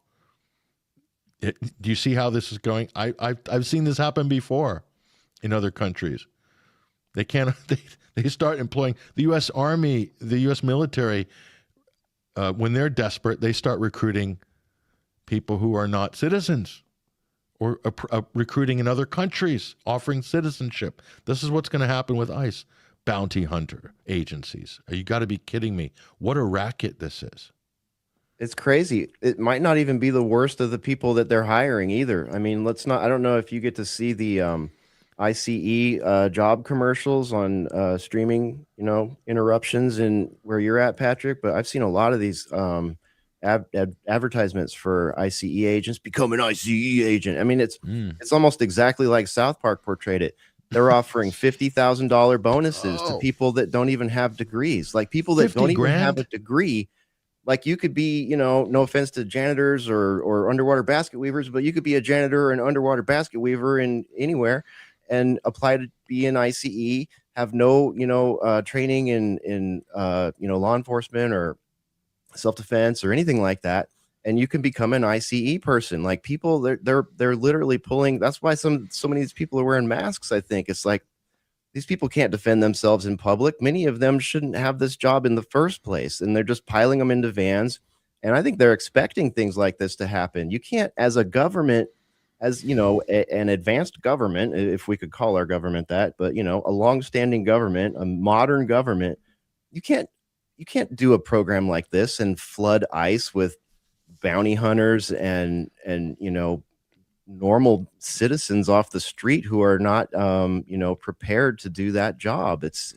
Do you see how this is going? I've seen this happen before in other countries. They can't. They start employing the U.S. Army, the U.S. military. When they're desperate, they start recruiting people who are not citizens or recruiting in other countries, offering citizenship. This is what's going to happen with ICE. Bounty hunter agencies. You got to be kidding me. What a racket this is. It's crazy. It might not even be the worst of the people that they're hiring either. I mean, I don't know if you get to see the ICE job commercials on streaming, interruptions in where you're at, Patrick, but I've seen a lot of these advertisements for ICE agents. Become an ICE agent. I mean, it's almost exactly like South Park portrayed it. They're offering $50,000 bonuses to people that don't even have degrees, like people that don't even have a degree. Like you could be, no offense to janitors or underwater basket weavers, but you could be a janitor or an underwater basket weaver in anywhere and apply to be an ICE, have no, training in law enforcement or self-defense or anything like that. And you can become an ICE person. Like people, they're literally pulling. That's why so many of these people are wearing masks. I think it's like these people can't defend themselves in public. Many of them shouldn't have this job in the first place, and they're just piling them into vans. And I think they're expecting things like this to happen. You can't, as a government, as an advanced government, if we could call our government that, but a long-standing government, a modern government, you can't do a program like this and flood ICE with bounty hunters and normal citizens off the street who are not prepared to do that job. It's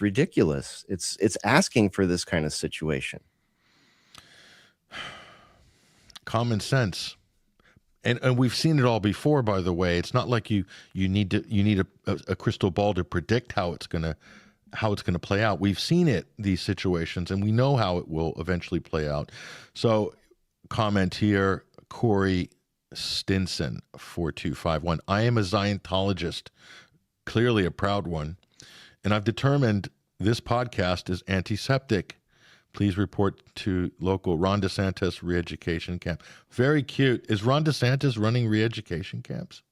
ridiculous. It's asking for this kind of situation. Common sense. And we've seen it all before, by the way. It's not like you need a crystal ball to predict how it's gonna play out. We've seen these situations, and we know how it will eventually play out. So, comment here, Corey Stinson 4251. I am a Zionologist, clearly a proud one, and I've determined this podcast is antiseptic. Please report to local Ron DeSantis re-education camp. Very cute. Is Ron DeSantis running re-education camps?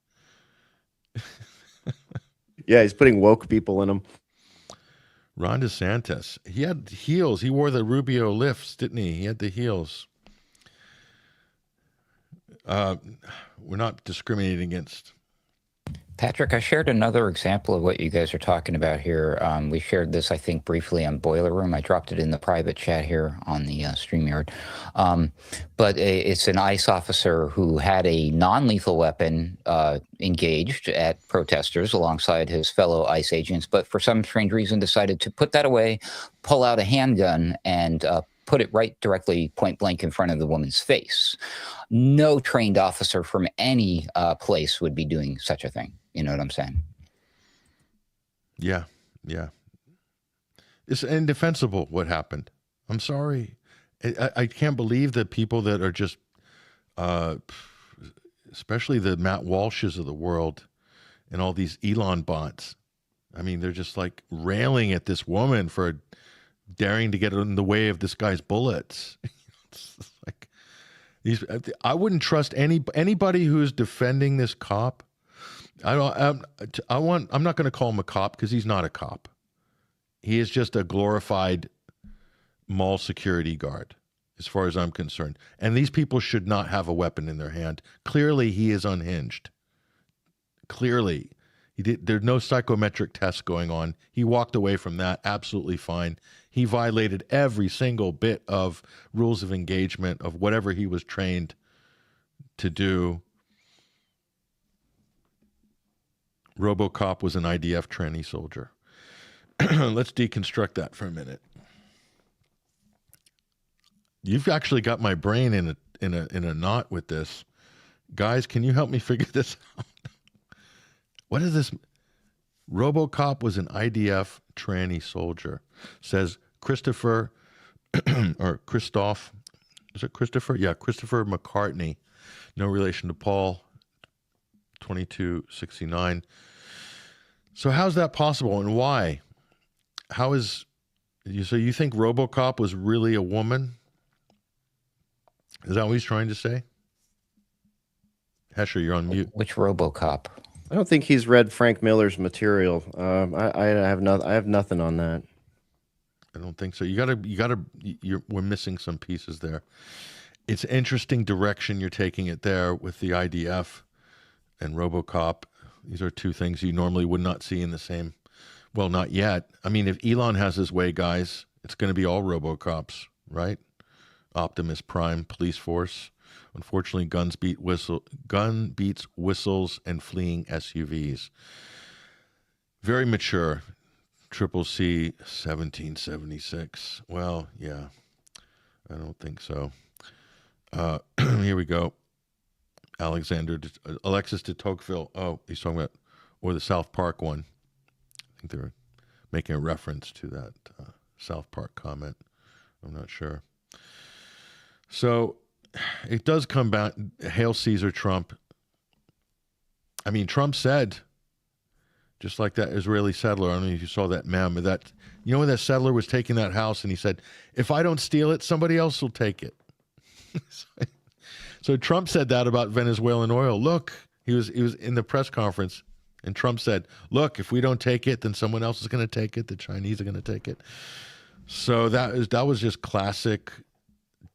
Yeah, he's putting woke people in them. Ron DeSantis. He had heels. He wore the Rubio lifts, didn't he? He had the heels. We're not discriminating against. Patrick, I shared another example of what you guys are talking about here. We shared this, I think, briefly on Boiler Room. I dropped it in the private chat here on the StreamYard. But it's an ICE officer who had a non-lethal weapon engaged at protesters alongside his fellow ICE agents, but for some strange reason decided to put that away, pull out a handgun, and put it right directly point blank in front of the woman's face. No trained officer from any place would be doing such a thing. You know what I'm saying? Yeah. It's indefensible what happened. I'm sorry. I can't believe that people that are just, especially the Matt Walshes of the world and all these Elon bots, I mean, they're just like railing at this woman for daring to get in the way of this guy's bullets. It's like I wouldn't trust anybody who's defending this cop. I'm not going to call him a cop because he's not a cop. He is just a glorified mall security guard, as far as I'm concerned. And these people should not have a weapon in their hand. Clearly, he is unhinged. Clearly, there's no psychometric test going on. He walked away from that absolutely fine. He violated every single bit of rules of engagement of whatever he was trained to do. RoboCop was an IDF tranny soldier. Let's deconstruct that for a minute. You've actually got my brain in a knot with this. Guys, can you help me figure this out? What is this? RoboCop was an IDF tranny soldier, says Christopher, or Christoph. Is it Christopher? Yeah, Christopher McCartney. No relation to Paul, 2269. So how's that possible and why? So you think RoboCop was really a woman? Is that what he's trying to say? Hesher, you're on mute. Which RoboCop? I don't think he's read Frank Miller's material. I have nothing on that. I don't think so. We're missing some pieces there. It's interesting direction you're taking it there with the IDF. and RoboCop. These are two things you normally would not see in the same. Well, not yet. I mean, if Elon has his way, guys, it's going to be all RoboCops, right? Optimus Prime police force. Unfortunately, gun beats whistles and fleeing SUVs. Very mature. Triple C 1776. Well, yeah, I don't think so. Here we go. Alexis de Tocqueville. Oh, he's talking about, or the South Park one. I think they're making a reference to that South Park comment. I'm not sure. So it does come back. Hail Caesar, Trump. I mean, Trump said, just like that Israeli settler. I don't know if you saw that meme. That, you know, when that settler was taking that house and he said, "If I don't steal it, somebody else will take it." So Trump said that about Venezuelan oil. Look, he was in the press conference, and Trump said, "Look, if we don't take it, then someone else is going to take it. The Chinese are going to take it." So that was just classic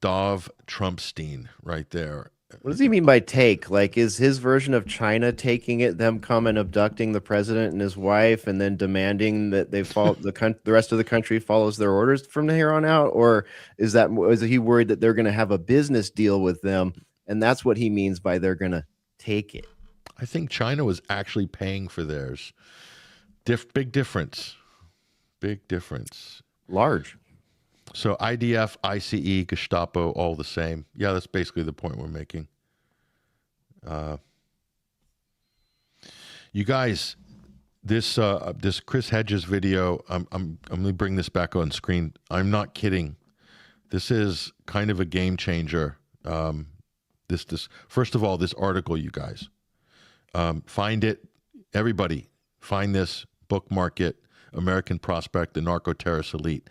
Dov Trumpstein right there. What does he mean by take? Like, is his version of China taking it, them come and abducting the president and his wife, and then demanding that they follow the rest of the country follows their orders from here on out? Or is he worried that they're going to have a business deal with them, and that's what he means by they're going to take it? I think China was actually paying for theirs. Big difference. Big difference. Large. So IDF, ICE, Gestapo, all the same. Yeah, that's basically the point we're making. You guys, this Chris Hedges video, I'm going to bring this back on screen. I'm not kidding. This is kind of a game changer. This first of all, this article, you guys, find it. Everybody, find this, bookmark it. American Prospect, the narco-terrorist elite.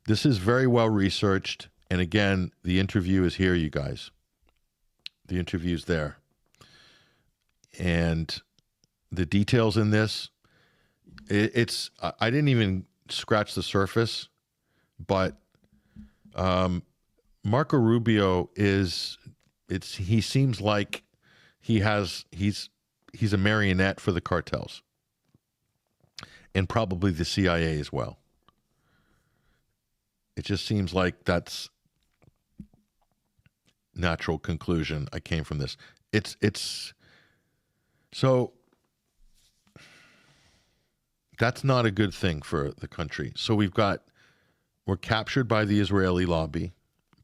This is very well researched. And again, the interview is here, you guys. The interview's there. And the details in this, I didn't even scratch the surface, but Marco Rubio he seems like he's a marionette for the cartels. And probably the CIA as well. It just seems like that's natural conclusion I came from this. It's so that's not a good thing for the country. So we're captured by the Israeli lobby,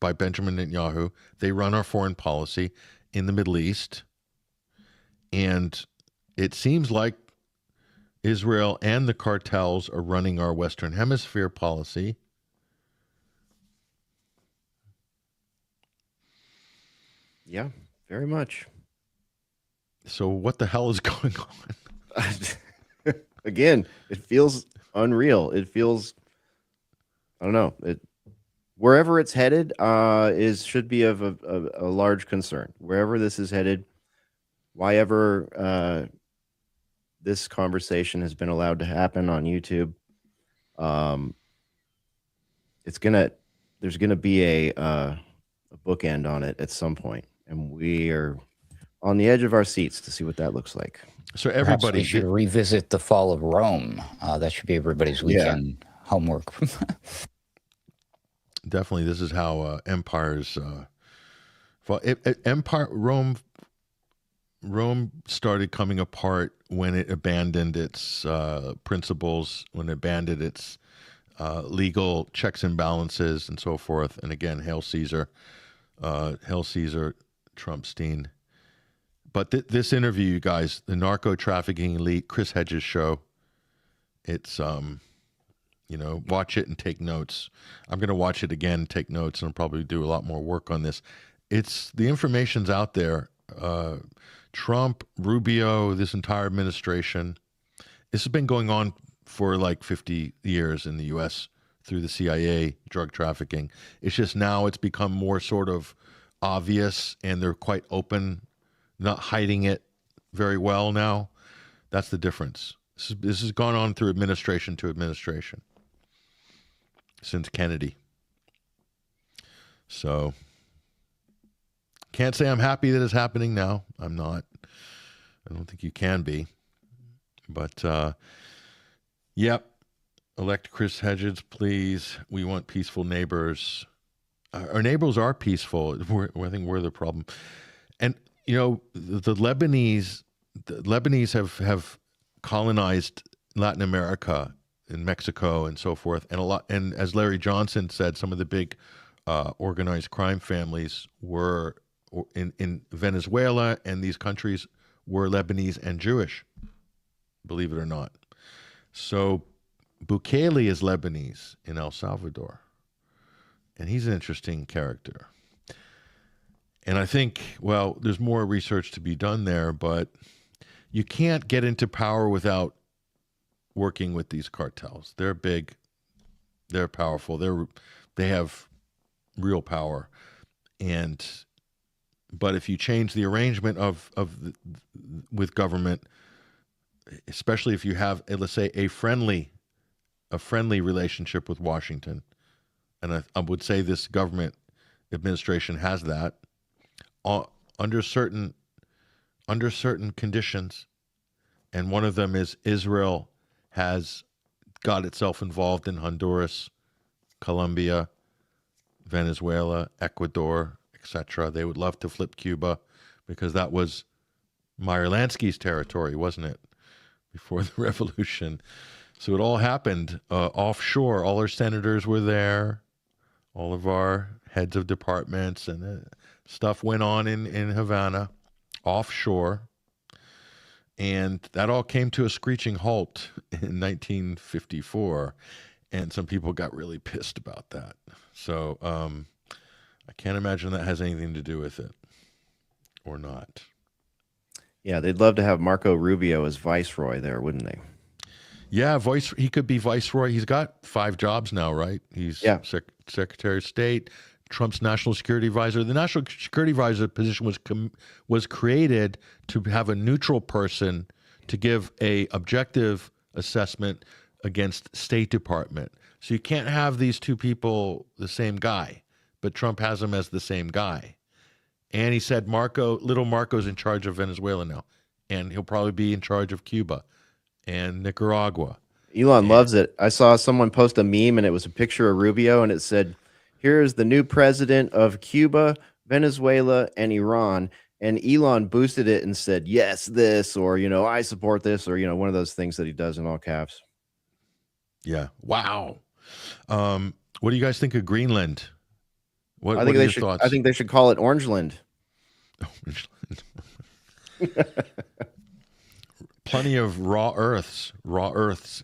by Benjamin Netanyahu. They run our foreign policy in the Middle East. And it seems like Israel and the cartels are running our Western Hemisphere policy. Yeah, very much. So what the hell is going on? Again, it feels unreal. It feels, I don't know. Wherever it's headed should be of a large concern. Wherever this is headed, why ever this conversation has been allowed to happen on YouTube, there's gonna be a bookend on it at some point, and we are on the edge of our seats to see what that looks like. So everybody should revisit the fall of Rome. That should be everybody's weekend homework. Definitely, this is how empires. Rome started coming apart when it abandoned its principles, when it abandoned its legal checks and balances, and so forth. And again, hail Caesar, Trumpstein. But this interview, you guys, the narco trafficking elite, Chris Hedges show. It's watch it and take notes. I'm going to watch it again, take notes, and I'll probably do a lot more work on this. The information's out there. Trump, Rubio, this entire administration. This has been going on for like 50 years in the U.S. through the CIA, drug trafficking. It's just now it's become more sort of obvious, and they're quite open, not hiding it very well now. That's the difference. This has gone on through administration to administration since Kennedy. So can't say I'm happy that it's happening now. I'm not. I don't think you can be. But, yep. Elect Chris Hedges, please. We want peaceful neighbors. Our neighbors are peaceful. I think we're the problem. And, you know, the Lebanese have colonized Latin America and Mexico and so forth. And as Larry Johnson said, some of the big organized crime families were in Venezuela, and these countries were Lebanese and Jewish, believe it or not. So Bukele is Lebanese in El Salvador, and he's an interesting character. And I think, well, there's more research to be done there, but you can't get into power without working with these cartels. They're big, they're powerful, they have real power. But if you change the arrangement with government, especially if you have, let's say, a friendly relationship with Washington, and I would say this government administration has that, under certain conditions, and one of them is Israel has got itself involved in Honduras, Colombia, Venezuela, Ecuador, etc. They would love to flip Cuba because that was Meyer Lansky's territory, wasn't it, before the revolution? So it all happened offshore. All our senators were there, all of our heads of departments, and stuff went on in Havana, offshore. And that all came to a screeching halt in 1954. And some people got really pissed about that. So I can't imagine that has anything to do with it or not. Yeah, they'd love to have Marco Rubio as viceroy there, wouldn't they? Yeah, he could be viceroy. He's got 5 jobs now, right? He's Secretary of State, Trump's national security advisor. The national security advisor position was created to have a neutral person to give a objective assessment against State Department. So you can't have these two people the same guy, but Trump has them as the same guy. And he said little Marco's in charge of Venezuela now, and he'll probably be in charge of Cuba and Nicaragua. Elon loves it. I saw someone post a meme, and it was a picture of Rubio, and it said, "Here's the new president of Cuba, Venezuela, and Iran." And Elon boosted it and said, "Yes, this," or, "I support this," or, one of those things that he does in all caps. Yeah. Wow. What do you guys think of Greenland? What are your thoughts? I think they should call it Orangeland. Plenty of raw earths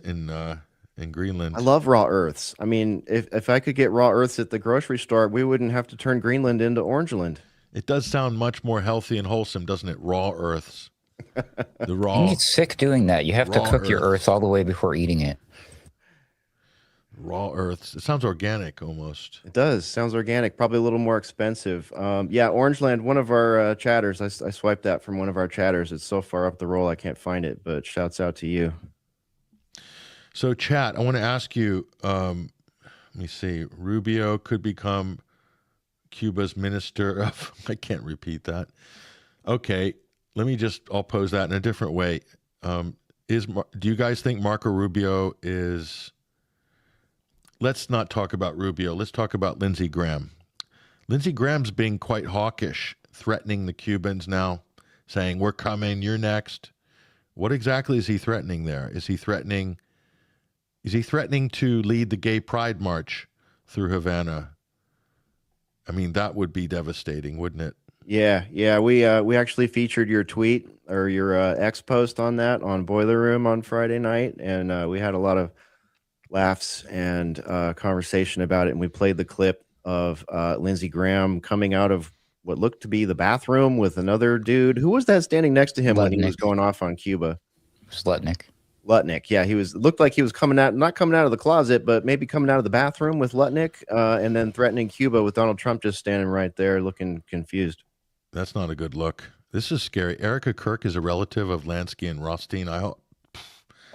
in Greenland. I love raw earths. I mean, if I could get raw earths at the grocery store, we wouldn't have to turn Greenland into Orangeland. It does sound much more healthy and wholesome, doesn't it? Raw earths. You get sick doing that. You have to cook your earth all the way before eating it. Raw earths. It sounds organic almost. It does. Sounds organic. Probably a little more expensive. Yeah, Orangeland, one of our chatters. I swiped that from one of our chatters. It's so far up the roll I can't find it, but shouts out to you. So, chat, I want to ask you, let me see, Rubio could become Cuba's minister of, I can't repeat that. Okay, I'll pose that in a different way. Do you guys think Marco Rubio is... Let's not talk about Rubio. Let's talk about Lindsey Graham. Lindsey Graham's being quite hawkish, threatening the Cubans now, saying, "We're coming, you're next." What exactly is he threatening there? Is he threatening to lead the gay pride march through Havana? I mean, that would be devastating, wouldn't it? Yeah. We actually featured your tweet or your X post on that on Boiler Room on Friday night, and we had a lot of laughs and conversation about it, and we played the clip of Lindsey Graham coming out of what looked to be the bathroom with another dude. Who was that standing next to him when he was going off on Cuba? Lutnick. Yeah, looked like he was not coming out of the closet, but maybe coming out of the bathroom with Lutnick, and then threatening Cuba with Donald Trump just standing right there looking confused. That's not a good look. This is scary. Erica Kirk is a relative of Lansky and Rothstein.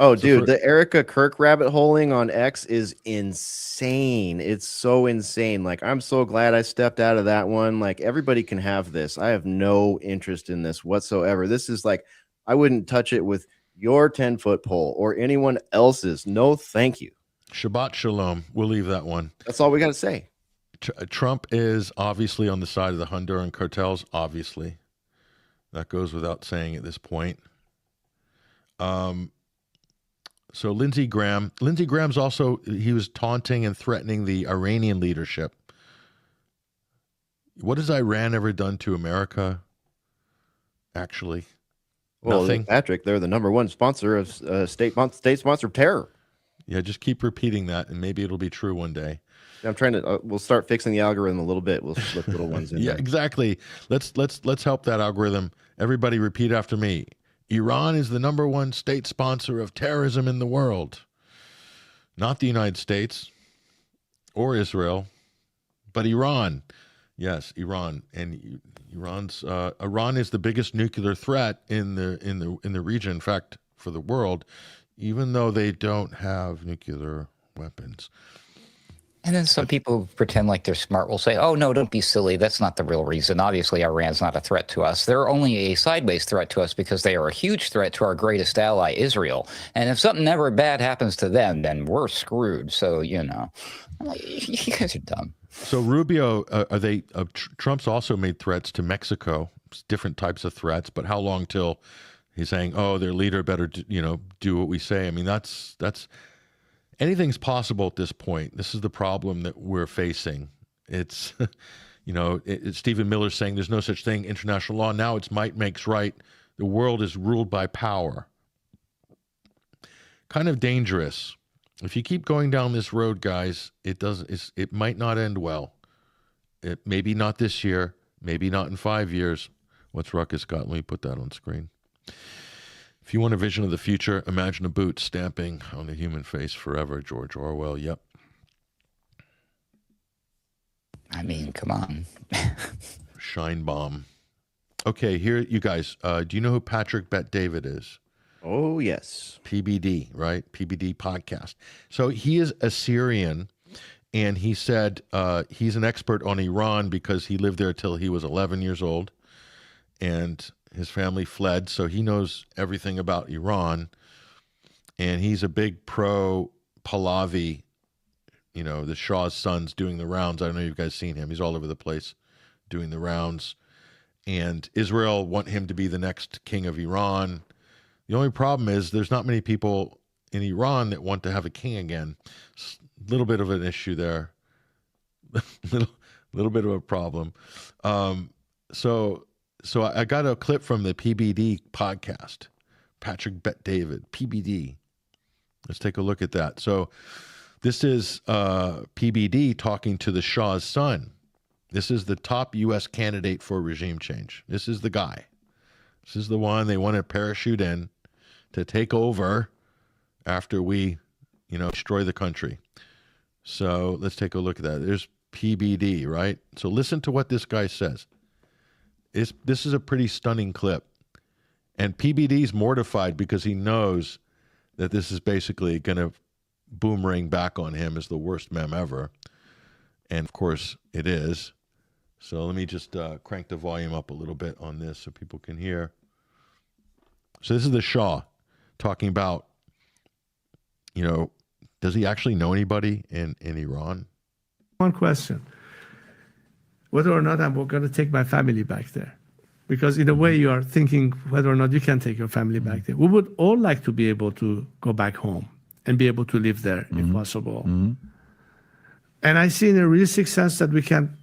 Oh, dude, the Erica Kirk rabbit holing on X is insane. It's so insane. Like, I'm so glad I stepped out of that one. Like, everybody can have this. I have no interest in this whatsoever. This is like, I wouldn't touch it with your 10-foot pole or anyone else's. No, thank you. Shabbat shalom. We'll leave that one. That's all we got to say. Trump is obviously on the side of the Honduran cartels, obviously. That goes without saying at this point. So Lindsey Graham's also, he was taunting and threatening the Iranian leadership. What has Iran ever done to America, actually? Well, Nothing. Patrick, they're the #1 sponsor of state-sponsored terror. Yeah, just keep repeating that, and maybe it'll be true one day. I'm trying to. We'll start fixing the algorithm a little bit. We'll slip little ones in. Yeah, there. exactly. Let's help that algorithm. Everybody, repeat after me. Iran is the #1 state sponsor of terrorism in the world. Not the United States or Israel, but Iran. Yes, Iran. And Iran is the biggest nuclear threat in the region, in fact, for the world, even though they don't have nuclear weapons. And then some people who pretend like they're smart will say, oh, no, don't be silly. That's not the real reason. Obviously, Iran's not a threat to us. They're only a sideways threat to us because they are a huge threat to our greatest ally, Israel. And if something ever bad happens to them, then we're screwed. So, you know, I'm like, you guys are dumb. So Rubio, Trump's also made threats to Mexico, different types of threats, but how long till he's saying, oh, their leader better, do what we say. I mean, that's anything's possible at this point. This is the problem that we're facing. It's, it's Stephen Miller saying there's no such thing, international law. Now it's might makes right. The world is ruled by power. Kind of dangerous. If you keep going down this road, guys, it might not end well. It maybe not this year, maybe not in 5 years. What's Ruckus got? Let me put that on screen. If you want a vision of the future, imagine a boot stamping on the human face forever, George Orwell. Yep. I mean, come on. Shine bomb. Okay, here, you guys, do you know who Patrick Bet-David is? Oh, yes. PBD, right? PBD podcast. So he is a Syrian, and he said he's an expert on Iran because he lived there till he was 11 years old, and his family fled, so he knows everything about Iran, and he's a big pro-Pahlavi, the Shah's son's doing the rounds. I don't know if you guys seen him. He's all over the place doing the rounds, and Israel want him to be the next king of Iran. The only problem is there's not many people in Iran that want to have a king again. A little bit of an issue there. little bit of a problem. So I got a clip from the PBD podcast, Patrick Bet-David, PBD. Let's take a look at that. So this is PBD talking to the Shah's son. This is the top U.S. candidate for regime change. This is the guy. This is the one they want to parachute in to take over after we, destroy the country. So let's take a look at that. There's PBD, right? So listen to what this guy says. This is a pretty stunning clip. And PBD's mortified because he knows that this is basically going to boomerang back on him as the worst mem ever. And of course it is. So let me just crank the volume up a little bit on this so people can hear. So this is the Shah talking about, does he actually know anybody in Iran? One question. Whether or not I'm going to take my family back there. Because in a way you are thinking whether or not you can take your family back there. We would all like to be able to go back home and be able to live there if possible. And I see in a realistic sense that we can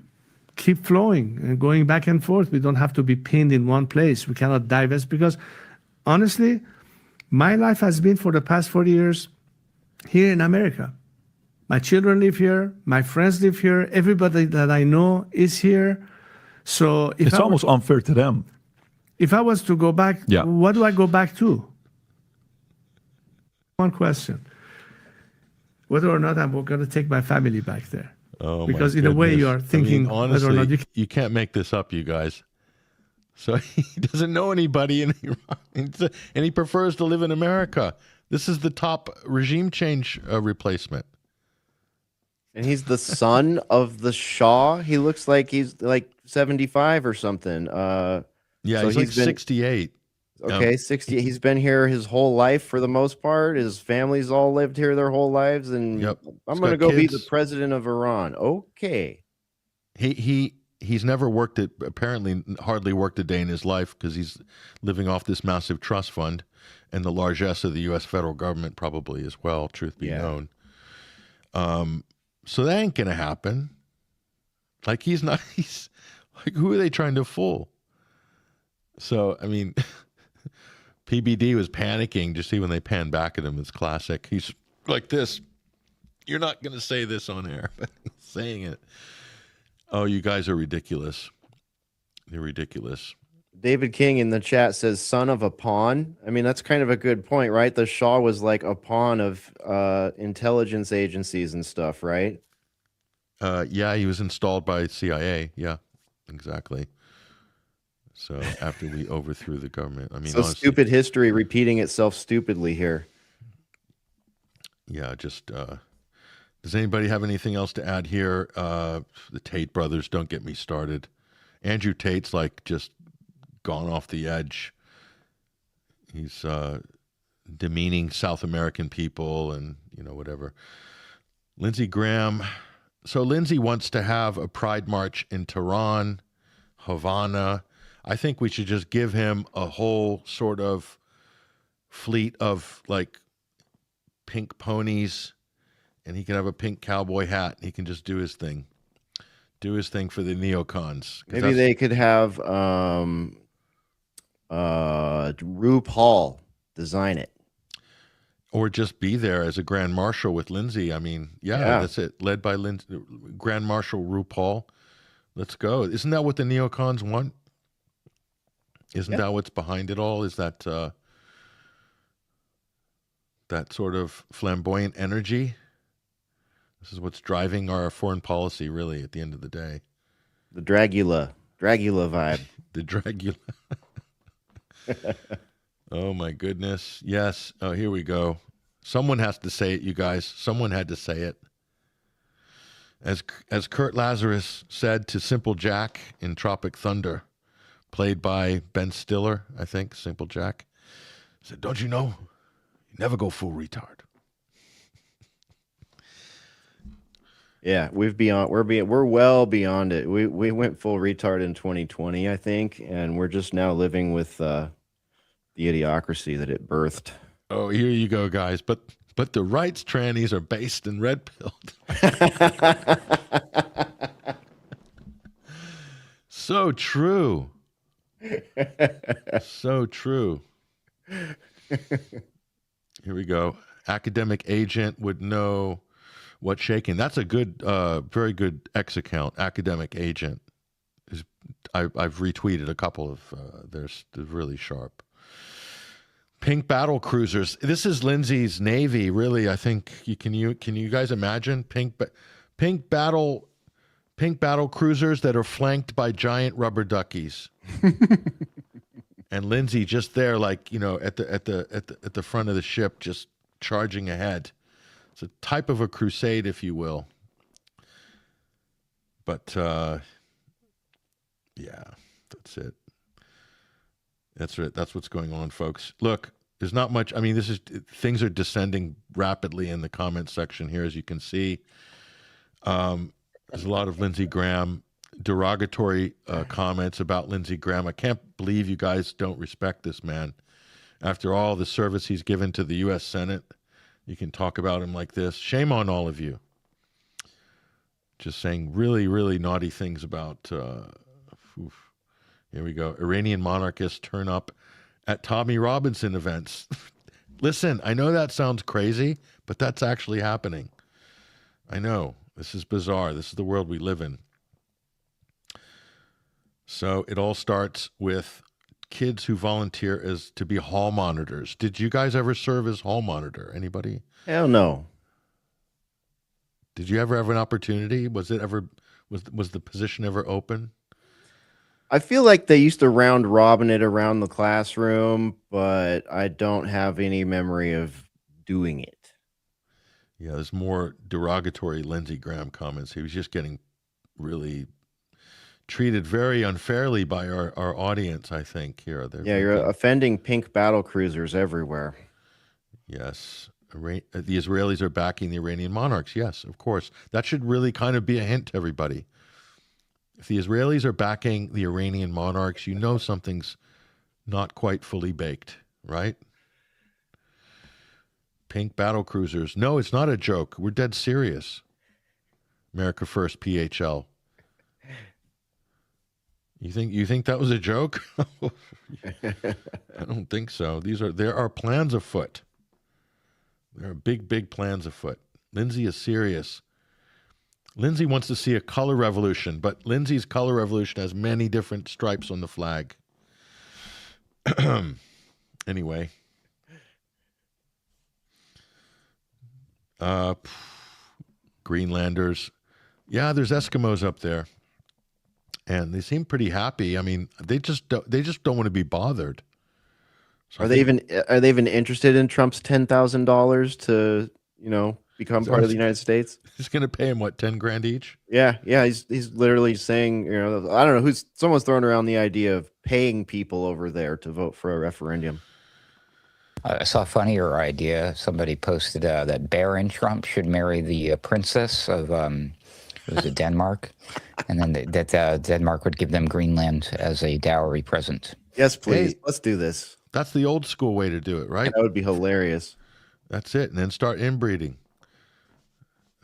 keep flowing and going back and forth. We don't have to be pinned in one place. We cannot divest because honestly, my life has been for the past 40 years here in America. My children live here. My friends live here. Everybody that I know is here. So if it's almost unfair to them. If I was to go back, what do I go back to? One question. Whether or not I'm going to take my family back there. Oh, because in a way you are thinking honestly, whether or not you can't make this up, you guys. So he doesn't know anybody in Iran, and he prefers to live in America. This is the top regime change replacement. And he's the son of the Shah. He looks like he's like 75 or something. Yeah, so he's like 68. Okay, 60. He's been here his whole life for the most part. His family's all lived here their whole lives, and Yep. I'm He's going to got go be kids. the president of Iran. Okay. He's never worked it. Apparently, hardly worked a day in his life because he's living off this massive trust fund, and the largesse of the U.S. federal government probably as well. Truth be known. So that ain't gonna happen. Like he's not. He's like, who are they trying to fool? So I mean, PBD was panicking. Just see when they pan back at him, it's classic. He's like this. You're not gonna say this on air, but he's saying it. Oh, you guys are ridiculous. You're ridiculous. David King in the chat says, son of a pawn. I mean, that's kind of a good point, right? The Shah was like a pawn of intelligence agencies and stuff, right? Yeah, he was installed by CIA. Yeah, exactly. So after we overthrew the government, I mean, so honestly, stupid history repeating itself stupidly here. Yeah, just does anybody have anything else to add here? The Tate brothers, don't get me started. Andrew Tate's like just gone off the edge. He's demeaning South American people and, you know, whatever. Lindsey Graham. So Lindsey wants to have a pride march in Tehran, Havana. I think we should just give him a whole sort of fleet of like pink ponies, and he can have a pink cowboy hat. He can just do his thing. Do his thing for the neocons. Maybe they could have RuPaul design it. Or just be there as a Grand Marshal with Lindsey. I mean, yeah, that's it. Led by Grand Marshal RuPaul. Let's go. Isn't that what the neocons want? Isn't that what's behind it all? Is that that sort of flamboyant energy? This is what's driving our foreign policy, really, at the end of the day. The Dragula vibe. The Dragula. Oh, my goodness. Yes. Oh, here we go. Someone has to say it, you guys. Someone had to say it. As Kurt Lazarus said to Simple Jack in Tropic Thunder, played by Ben Stiller, I think, Simple Jack, said, don't you know, you never go full retard. Yeah, we're well beyond it. We went full retard in 2020, I think, and we're just now living with the idiocracy that it birthed. Oh, here you go, guys. But the right's trannies are based and red-pilled. So true. So true. Here we go. Academic agent would know what's shaking. That's a good, very good X account. Academic agent. I've retweeted a couple of they're really sharp. Pink battle cruisers. This is Lindsey's Navy, really. I think can you guys imagine pink battle cruisers that are flanked by giant rubber duckies, and Lindsey just there, like, you know, at the front of the ship, just charging ahead. It's a type of a crusade, if you will. But yeah, that's it. That's it. That's what's going on, folks. Look, there's not much. I mean, things are descending rapidly in the comment section here, as you can see. There's a lot of Lindsey Graham derogatory comments about Lindsey Graham. I can't believe you guys don't respect this man. After all the service he's given to the U.S. Senate, you can talk about him like this. Shame on all of you. Just saying really, really naughty things about... Here we go. Iranian monarchists turn up at Tommy Robinson events. Listen, I know that sounds crazy, but that's actually happening. I know. This is bizarre. This is the world we live in. So it all starts with kids who volunteer as to be hall monitors. Did you guys ever serve as hall monitor? Anybody? Hell no. Did you ever have an opportunity? Was the position ever open? I feel like they used to round robin it around the classroom, but I don't have any memory of doing it. Yeah, there's more derogatory Lindsey Graham comments. He was just getting really treated very unfairly by our audience, I think, here. Yeah, you're offending pink battle cruisers everywhere. Yes. The Israelis are backing the Iranian monarchs. Yes, of course. That should really kind of be a hint to everybody. If the Israelis are backing the Iranian monarchs, you know something's not quite fully baked, right? Pink battle cruisers. No, it's not a joke. We're dead serious. America First, PHL. You think that was a joke? I don't think so. There are plans afoot. There are big plans afoot. Lindsay is serious. Lindsay wants to see a color revolution, but Lindsay's color revolution has many different stripes on the flag. Anyway. Greenlanders. Yeah, there's Eskimos up there. And they seem pretty happy. I mean, they just don't want to be bothered. So are they even interested in Trump's $10,000 to, become part of the United States? He's going to pay him what, 10 grand each? Yeah. He's literally saying, I don't know someone's throwing around the idea of paying people over there to vote for a referendum. I saw a funnier idea. Somebody posted that Baron Trump should marry the princess of was it Denmark, and then that Denmark would give them Greenland as a dowry present. Yes, please. Hey, let's do this. That's the old school way to do it, right? That would be hilarious. That's it, and then start inbreeding.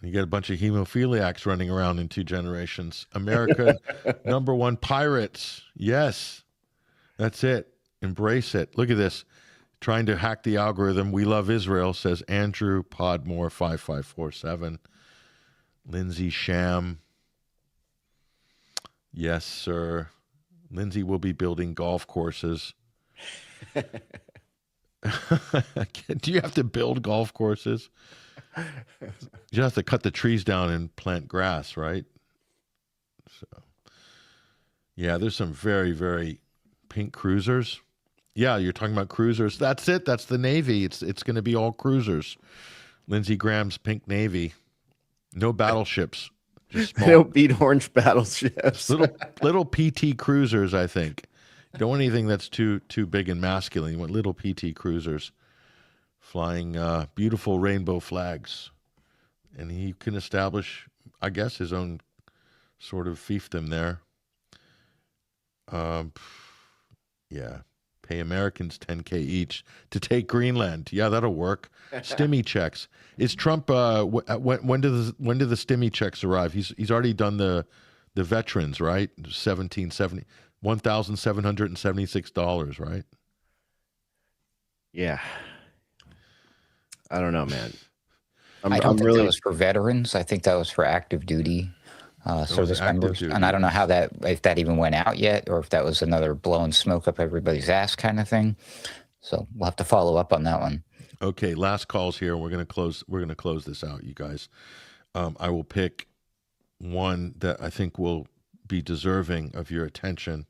You get a bunch of hemophiliacs running around in 2 generations. America, #1 pirates. Yes, that's it. Embrace it. Look at this. Trying to hack the algorithm. We love Israel, says Andrew Podmore 5547. Lindsay Sham. Yes, sir. Lindsay will be building golf courses. Do you have to build golf courses? You have to cut the trees down and plant grass, right? So, yeah, there's some very, very pink cruisers. Yeah, you're talking about cruisers. That's it. That's the Navy. It's going to be all cruisers. Lindsey Graham's pink Navy. No battleships. Just small. They don't beat orange battleships. little PT cruisers, I think. You don't want anything that's too big and masculine. You want little PT cruisers flying beautiful rainbow flags. And he can establish, I guess, his own sort of fiefdom there. Yeah. Pay Americans $10K each to take Greenland. Yeah, that'll work. Stimmy checks. Is Trump? When do the stimmy checks arrive? He's already done the veterans, right? $1,776, right? Yeah. I don't know, man. I don't think that was for veterans. I think that was for active duty service members. And I don't know if that even went out yet, or if that was another blowing smoke up everybody's ass kind of thing. So we'll have to follow up on that one. Okay, last calls here. We're gonna close this out, you guys. I will pick one that I think will be deserving of your attention.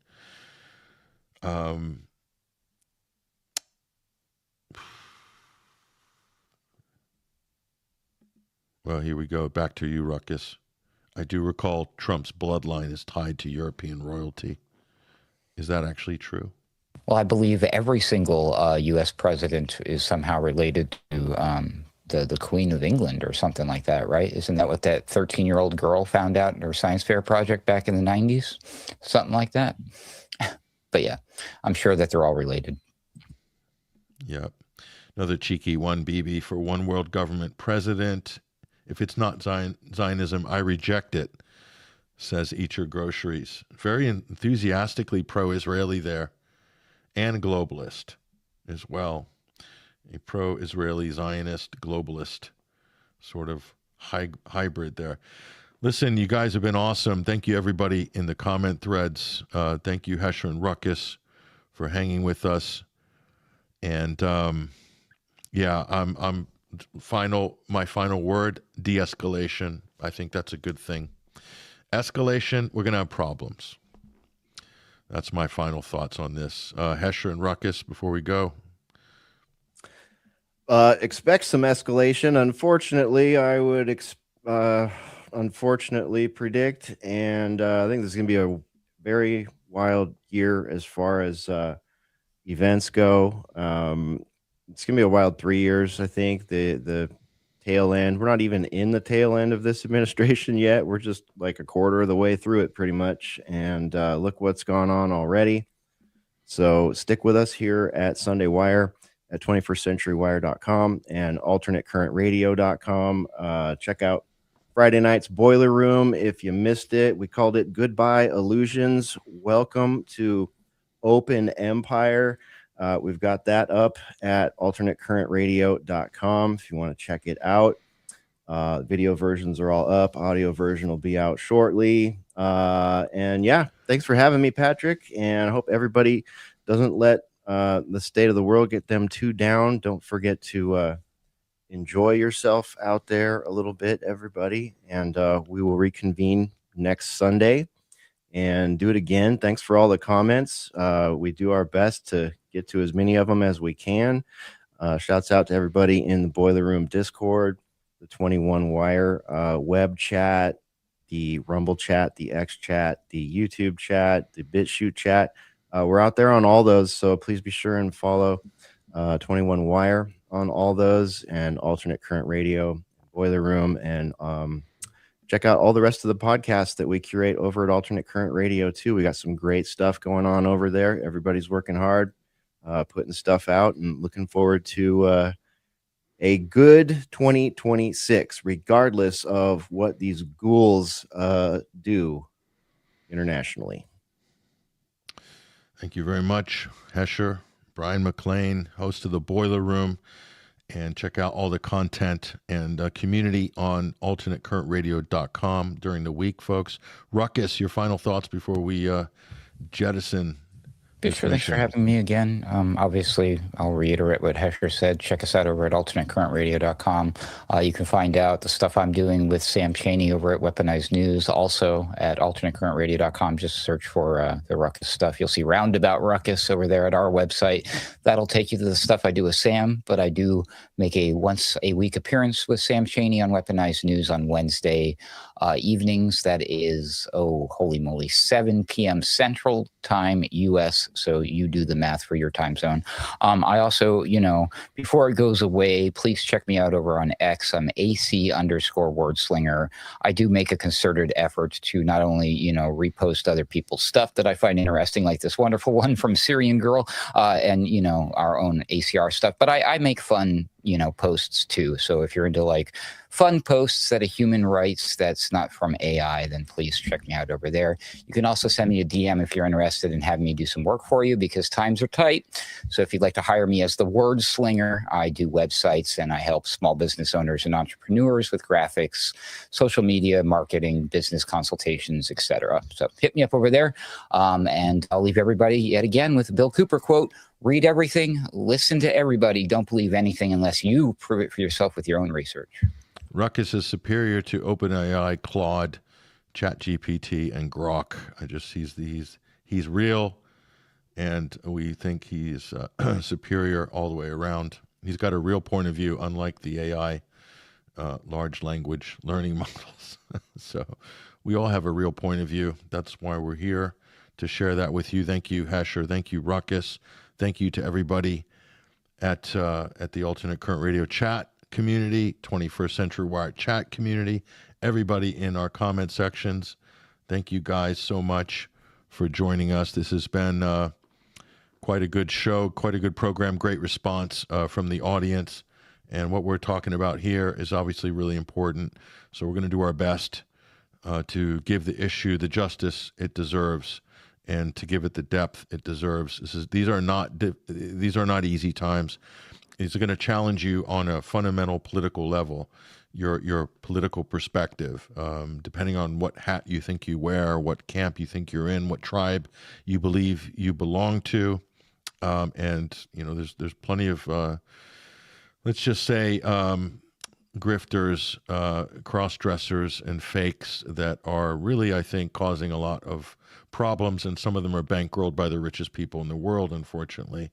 Well, here we go. Back to you, Ruckus. I do recall Trump's bloodline is tied to European royalty. Is that actually true? Well, I believe every single U.S. president is somehow related to the Queen of England or something like that, right? Isn't that what that 13-year-old girl found out in her science fair project back in the 90s? Something like that. But yeah, I'm sure that they're all related. Yep. Another cheeky one, BB, for one world government president. If it's not Zionism, I reject it, says Eat Your Groceries. Very enthusiastically pro-Israeli there, and globalist as well. A pro-Israeli Zionist globalist sort of hybrid there. Listen, you guys have been awesome. Thank you, everybody in the comment threads. Thank you, Hesher and Ruckus, for hanging with us. And yeah, my final word, de-escalation. I think that's a good thing. Escalation, we're going to have problems. That's my final thoughts on this. Hesher and Ruckus, before we go. Expect some escalation. Unfortunately, I would unfortunately predict, and I think this is going to be very wild year as far as events go. It's gonna be a wild 3 years, I think. The tail end. We're not even in the tail end of this administration yet. We're just like a quarter of the way through it, pretty much. And look what's gone on already. So stick with us here at Sunday Wire at 21stcenturywire.com and alternatecurrentradio.com. Check out Friday night's Boiler Room. If you missed it, we called it Goodbye Illusions. Welcome to Open Empire. We've got that up at alternatecurrentradio.com if you want to check it out. Video versions are all up. Audio version will be out shortly. And yeah, thanks for having me, Patrick. And I hope everybody doesn't let the state of the world get them too down. Don't forget to enjoy yourself out there a little bit, everybody. And we will reconvene next Sunday and do it again. Thanks for all the comments. We do our best to get to as many of them as we can. Shouts out to everybody in the Boiler Room Discord, the 21 Wire web chat, the Rumble chat, the X chat, the YouTube chat, the BitChute chat. We're out there on all those, so please be sure and follow 21 Wire on all those, and Alternate Current Radio, Boiler Room, and check out all the rest of the podcasts that we curate over at Alternate Current Radio too. We got some great stuff going on over there. Everybody's working hard, putting stuff out, and looking forward to a good 2026, regardless of what these ghouls do internationally. Thank you very much, Hesher. Bryan McClain, host of the Boiler Room. And check out all the content and community on alternatecurrentradio.com during the week, folks. Ruckus, your final thoughts before we jettison. Sure, thanks for having me again. Obviously, I'll reiterate what Hesher said. Check us out over at alternatecurrentradio.com. You can find out the stuff I'm doing with Sam Chaney over at Weaponized News, also at alternatecurrentradio.com. Just search for the Ruckus stuff. You'll see Roundabout Ruckus over there at our website. That'll take you to the stuff I do with Sam, but I do make a once-a-week appearance with Sam Chaney on Weaponized News on Wednesday evenings. That is, oh, holy moly, 7 p.m. Central Time, U.S., so you do the math for your time zone. I also, before it goes away, please check me out over on X. I'm AC_wordslinger. I do make a concerted effort to not only, repost other people's stuff that I find interesting, like this wonderful one from Syrian Girl, and, our own ACR stuff, but I make fun, posts too. So if you're into like fun posts that a human writes that's not from AI, then please check me out over there. You can also send me a DM if you're interested in having me do some work for you, because times are tight. So if you'd like to hire me as the word slinger, I do websites and I help small business owners and entrepreneurs with graphics, social media, marketing, business consultations, etc. So hit me up over there. And I'll leave everybody yet again with a Bill Cooper quote: read everything, listen to everybody, don't believe anything unless you prove it for yourself with your own research. Ruckus is superior to OpenAI, Claude, ChatGPT, and Grok. He's real, and we think he's superior all the way around. He's got a real point of view, unlike the AI large language learning models. So we all have a real point of view. That's why we're here, to share that with you. Thank you, Hesher. Thank you, Ruckus. Thank you to everybody at the Alternate Current Radio chat community, 21st Century Wire chat community, everybody in our comment sections. Thank you guys so much for joining us. This has been quite a good show, quite a good program, great response from the audience. And what we're talking about here is obviously really important. So we're going to do our best to give the issue the justice it deserves, and to give it the depth it deserves. These are not easy times. It's going to challenge you on a fundamental political level, your political perspective, depending on what hat you think you wear, what camp you think you're in, what tribe you believe you belong to, and there's plenty of let's just say grifters, cross-dressers, and fakes that are really, I think, causing a lot of problems, and some of them are bankrolled by the richest people in the world, unfortunately,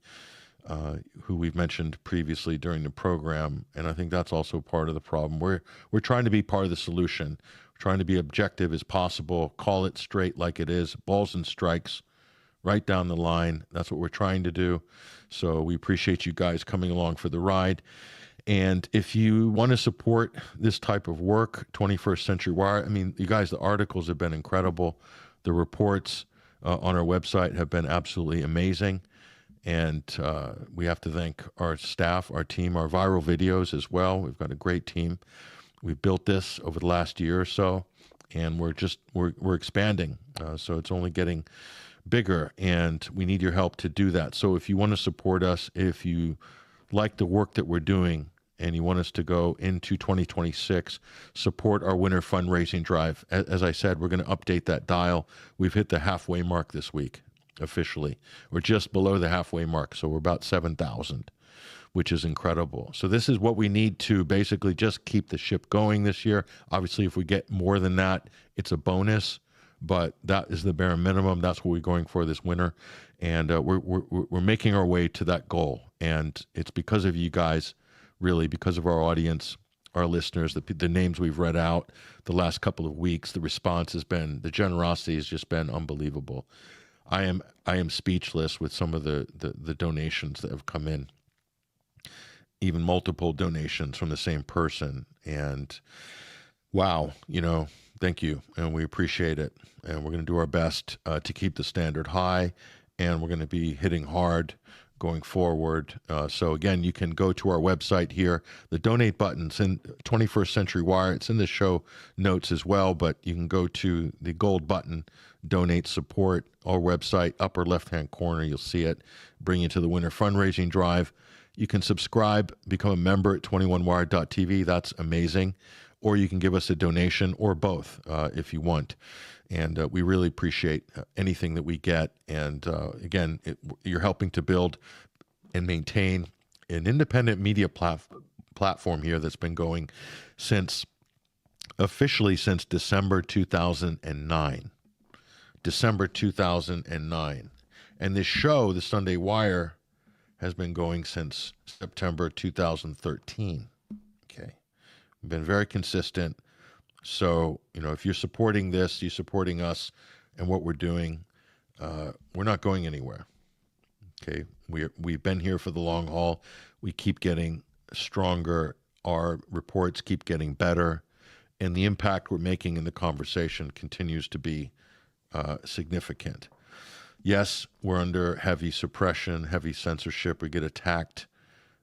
who we've mentioned previously during the program. And I think that's also part of the problem. We're trying to be part of the solution. We're trying to be objective as possible, call it straight like it is, balls and strikes, right down the line. That's what we're trying to do. So we appreciate you guys coming along for the ride. And if you want to support this type of work, 21st Century Wire, I mean, you guys, the articles have been incredible. The reports on our website have been absolutely amazing. And we have to thank our staff, our team, our viral videos as well. We've got a great team. We've built this over the last year or so, and we're expanding. So it's only getting bigger, and we need your help to do that. So if you want to support us, if you like the work that we're doing and you want us to go into 2026, support our winter fundraising drive. As I said, we're going to update that dial. We've hit the halfway mark this week, officially. We're just below the halfway mark, so we're about 7,000, which is incredible. So this is what we need to basically just keep the ship going this year. Obviously, if we get more than that, it's a bonus, but that is the bare minimum. That's what we're going for this winter, and we're making our way to that goal. And it's because of you guys, really, because of our audience, our listeners, the names we've read out the last couple of weeks. The response has been, the generosity has just been unbelievable. I am speechless with some of the donations that have come in, even multiple donations from the same person. And wow, thank you, and we appreciate it. And we're going to do our best to keep the standard high, and we're going to be hitting hard going forward. So again, you can go to our website here. The donate button's in 21st Century Wire. It's in the show notes as well, but you can go to the gold button, donate support, our website, upper left-hand corner, you'll see it, bring you to the winter fundraising drive. You can subscribe, become a member at 21wire.tv. That's amazing. Or you can give us a donation, or both if you want. And we really appreciate anything that we get. And again, you're helping to build and maintain an independent media platform here that's been going officially since December 2009. December 2009. And this show, The Sunday Wire, has been going since September 2013. Okay. We've been very consistent. So, if you're supporting this, you're supporting us and what we're doing, we're not going anywhere. Okay. We've been here for the long haul. We keep getting stronger. Our reports keep getting better. And the impact we're making in the conversation continues to be significant. Yes, we're under heavy suppression, heavy censorship. We get attacked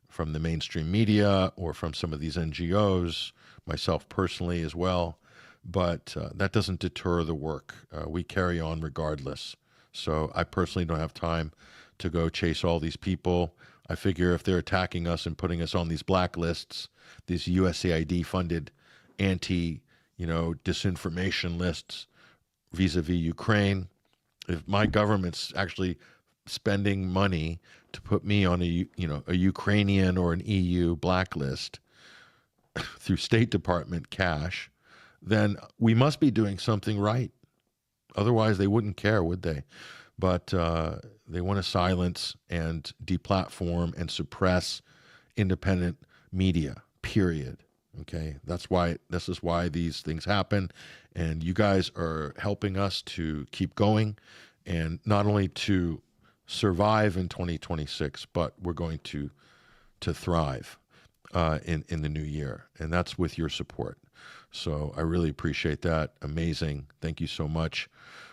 from the mainstream media or from some of these NGOs, myself personally as well. But that doesn't deter the work. We carry on regardless. So I personally don't have time to go chase all these people. I figure if they're attacking us and putting us on these blacklists, these USAID-funded disinformation lists vis-a-vis Ukraine, if my government's actually spending money to put me on a Ukrainian or an EU blacklist through State Department cash, then we must be doing something right. Otherwise, they wouldn't care, would they? But they want to silence and deplatform and suppress independent media, period. Okay, this is why these things happen. And you guys are helping us to keep going, and not only to survive in 2026, but we're going to thrive in the new year. And that's with your support. So I really appreciate that. Amazing. Thank you so much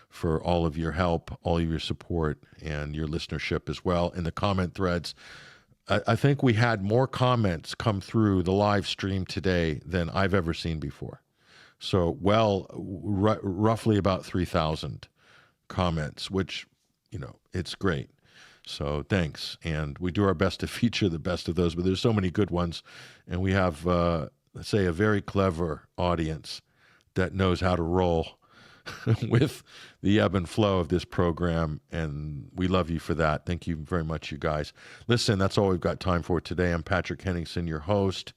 for all of your help, all of your support, and your listenership as well. In the comment threads, I think we had more comments come through the live stream today than I've ever seen before. So, roughly about 3,000 comments, which, it's great. So thanks. And we do our best to feature the best of those, but there's so many good ones. And we have, let's say, a very clever audience that knows how to roll with the ebb and flow of this program, and we love you for that. Thank you very much, you guys. Listen, that's all we've got time for today. I'm Patrick Henningsen, your host.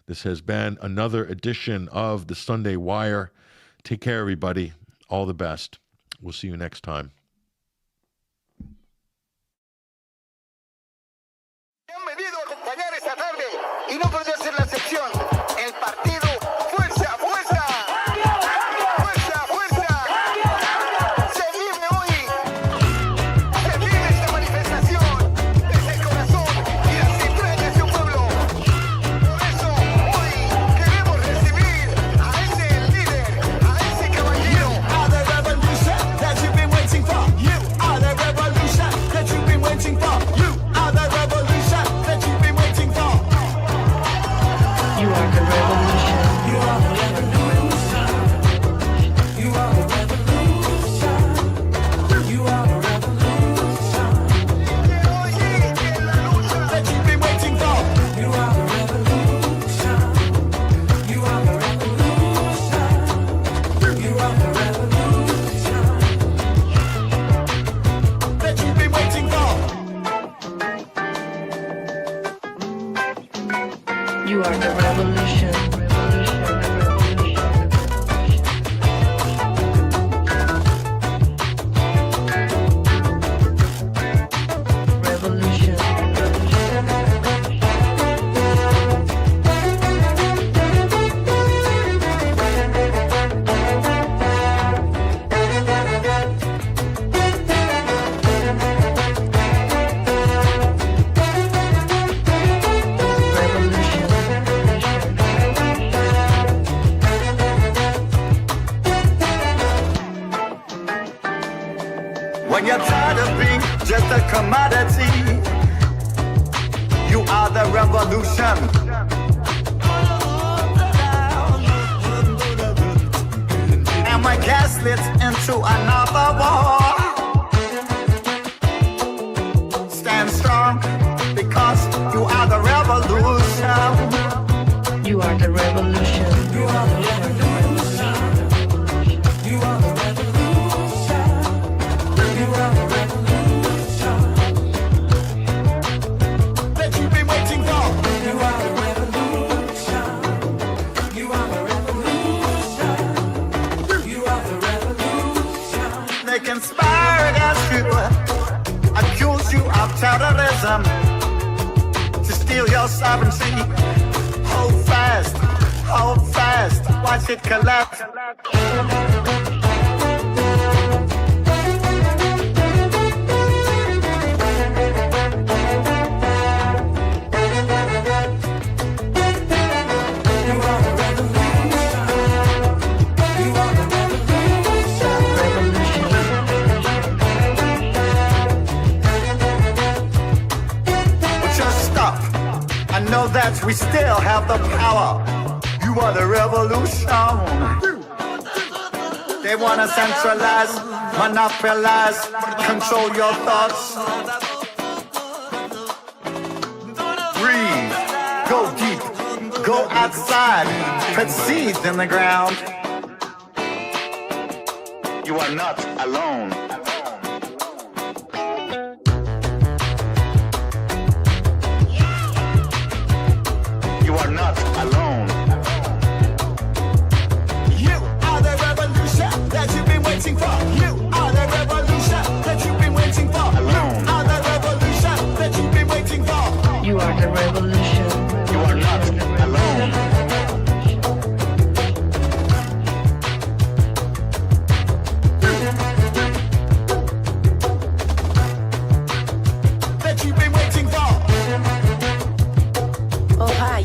This has been another edition of the Sunday Wire. Take care, everybody. All the best. We'll see you next time. Y no podría ser la excepción. El partido Fuerza, Fuerza. ¡Cambio, cambio! You are the revolution. When you're tired of being just a commodity, you are the revolution. And when gaslit into another war, stand strong because you are the revolution. You are the revolution. You are the revolution. You are the revolution. You are the revolution that you've been waiting for. You are the revolution. You are the revolution. You are the revolution. They conspire against you, accuse you of terrorism, to steal your sovereignty. Hold fast, watch it collapse. Know that we still have the power. You are the revolution. They want to centralize, monopolize, control your thoughts. Breathe, go deep, go outside, put seeds in the ground. You are not alone. You are not alone. You are the revolution that you've been waiting for. You are the revolution that you've been waiting for. Alone. You are the revolution that you've been waiting for. You are the revolution. You are not alone. That you've been waiting for. Oh, hi.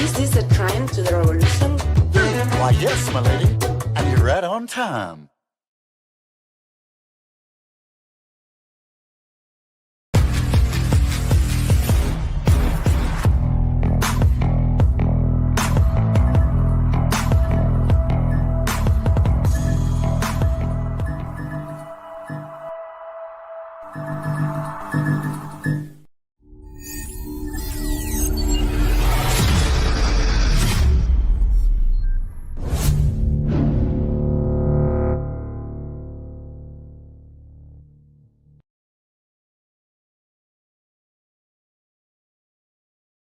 Is this a train to the revolution? Why, yes, my lady. And you're right on time.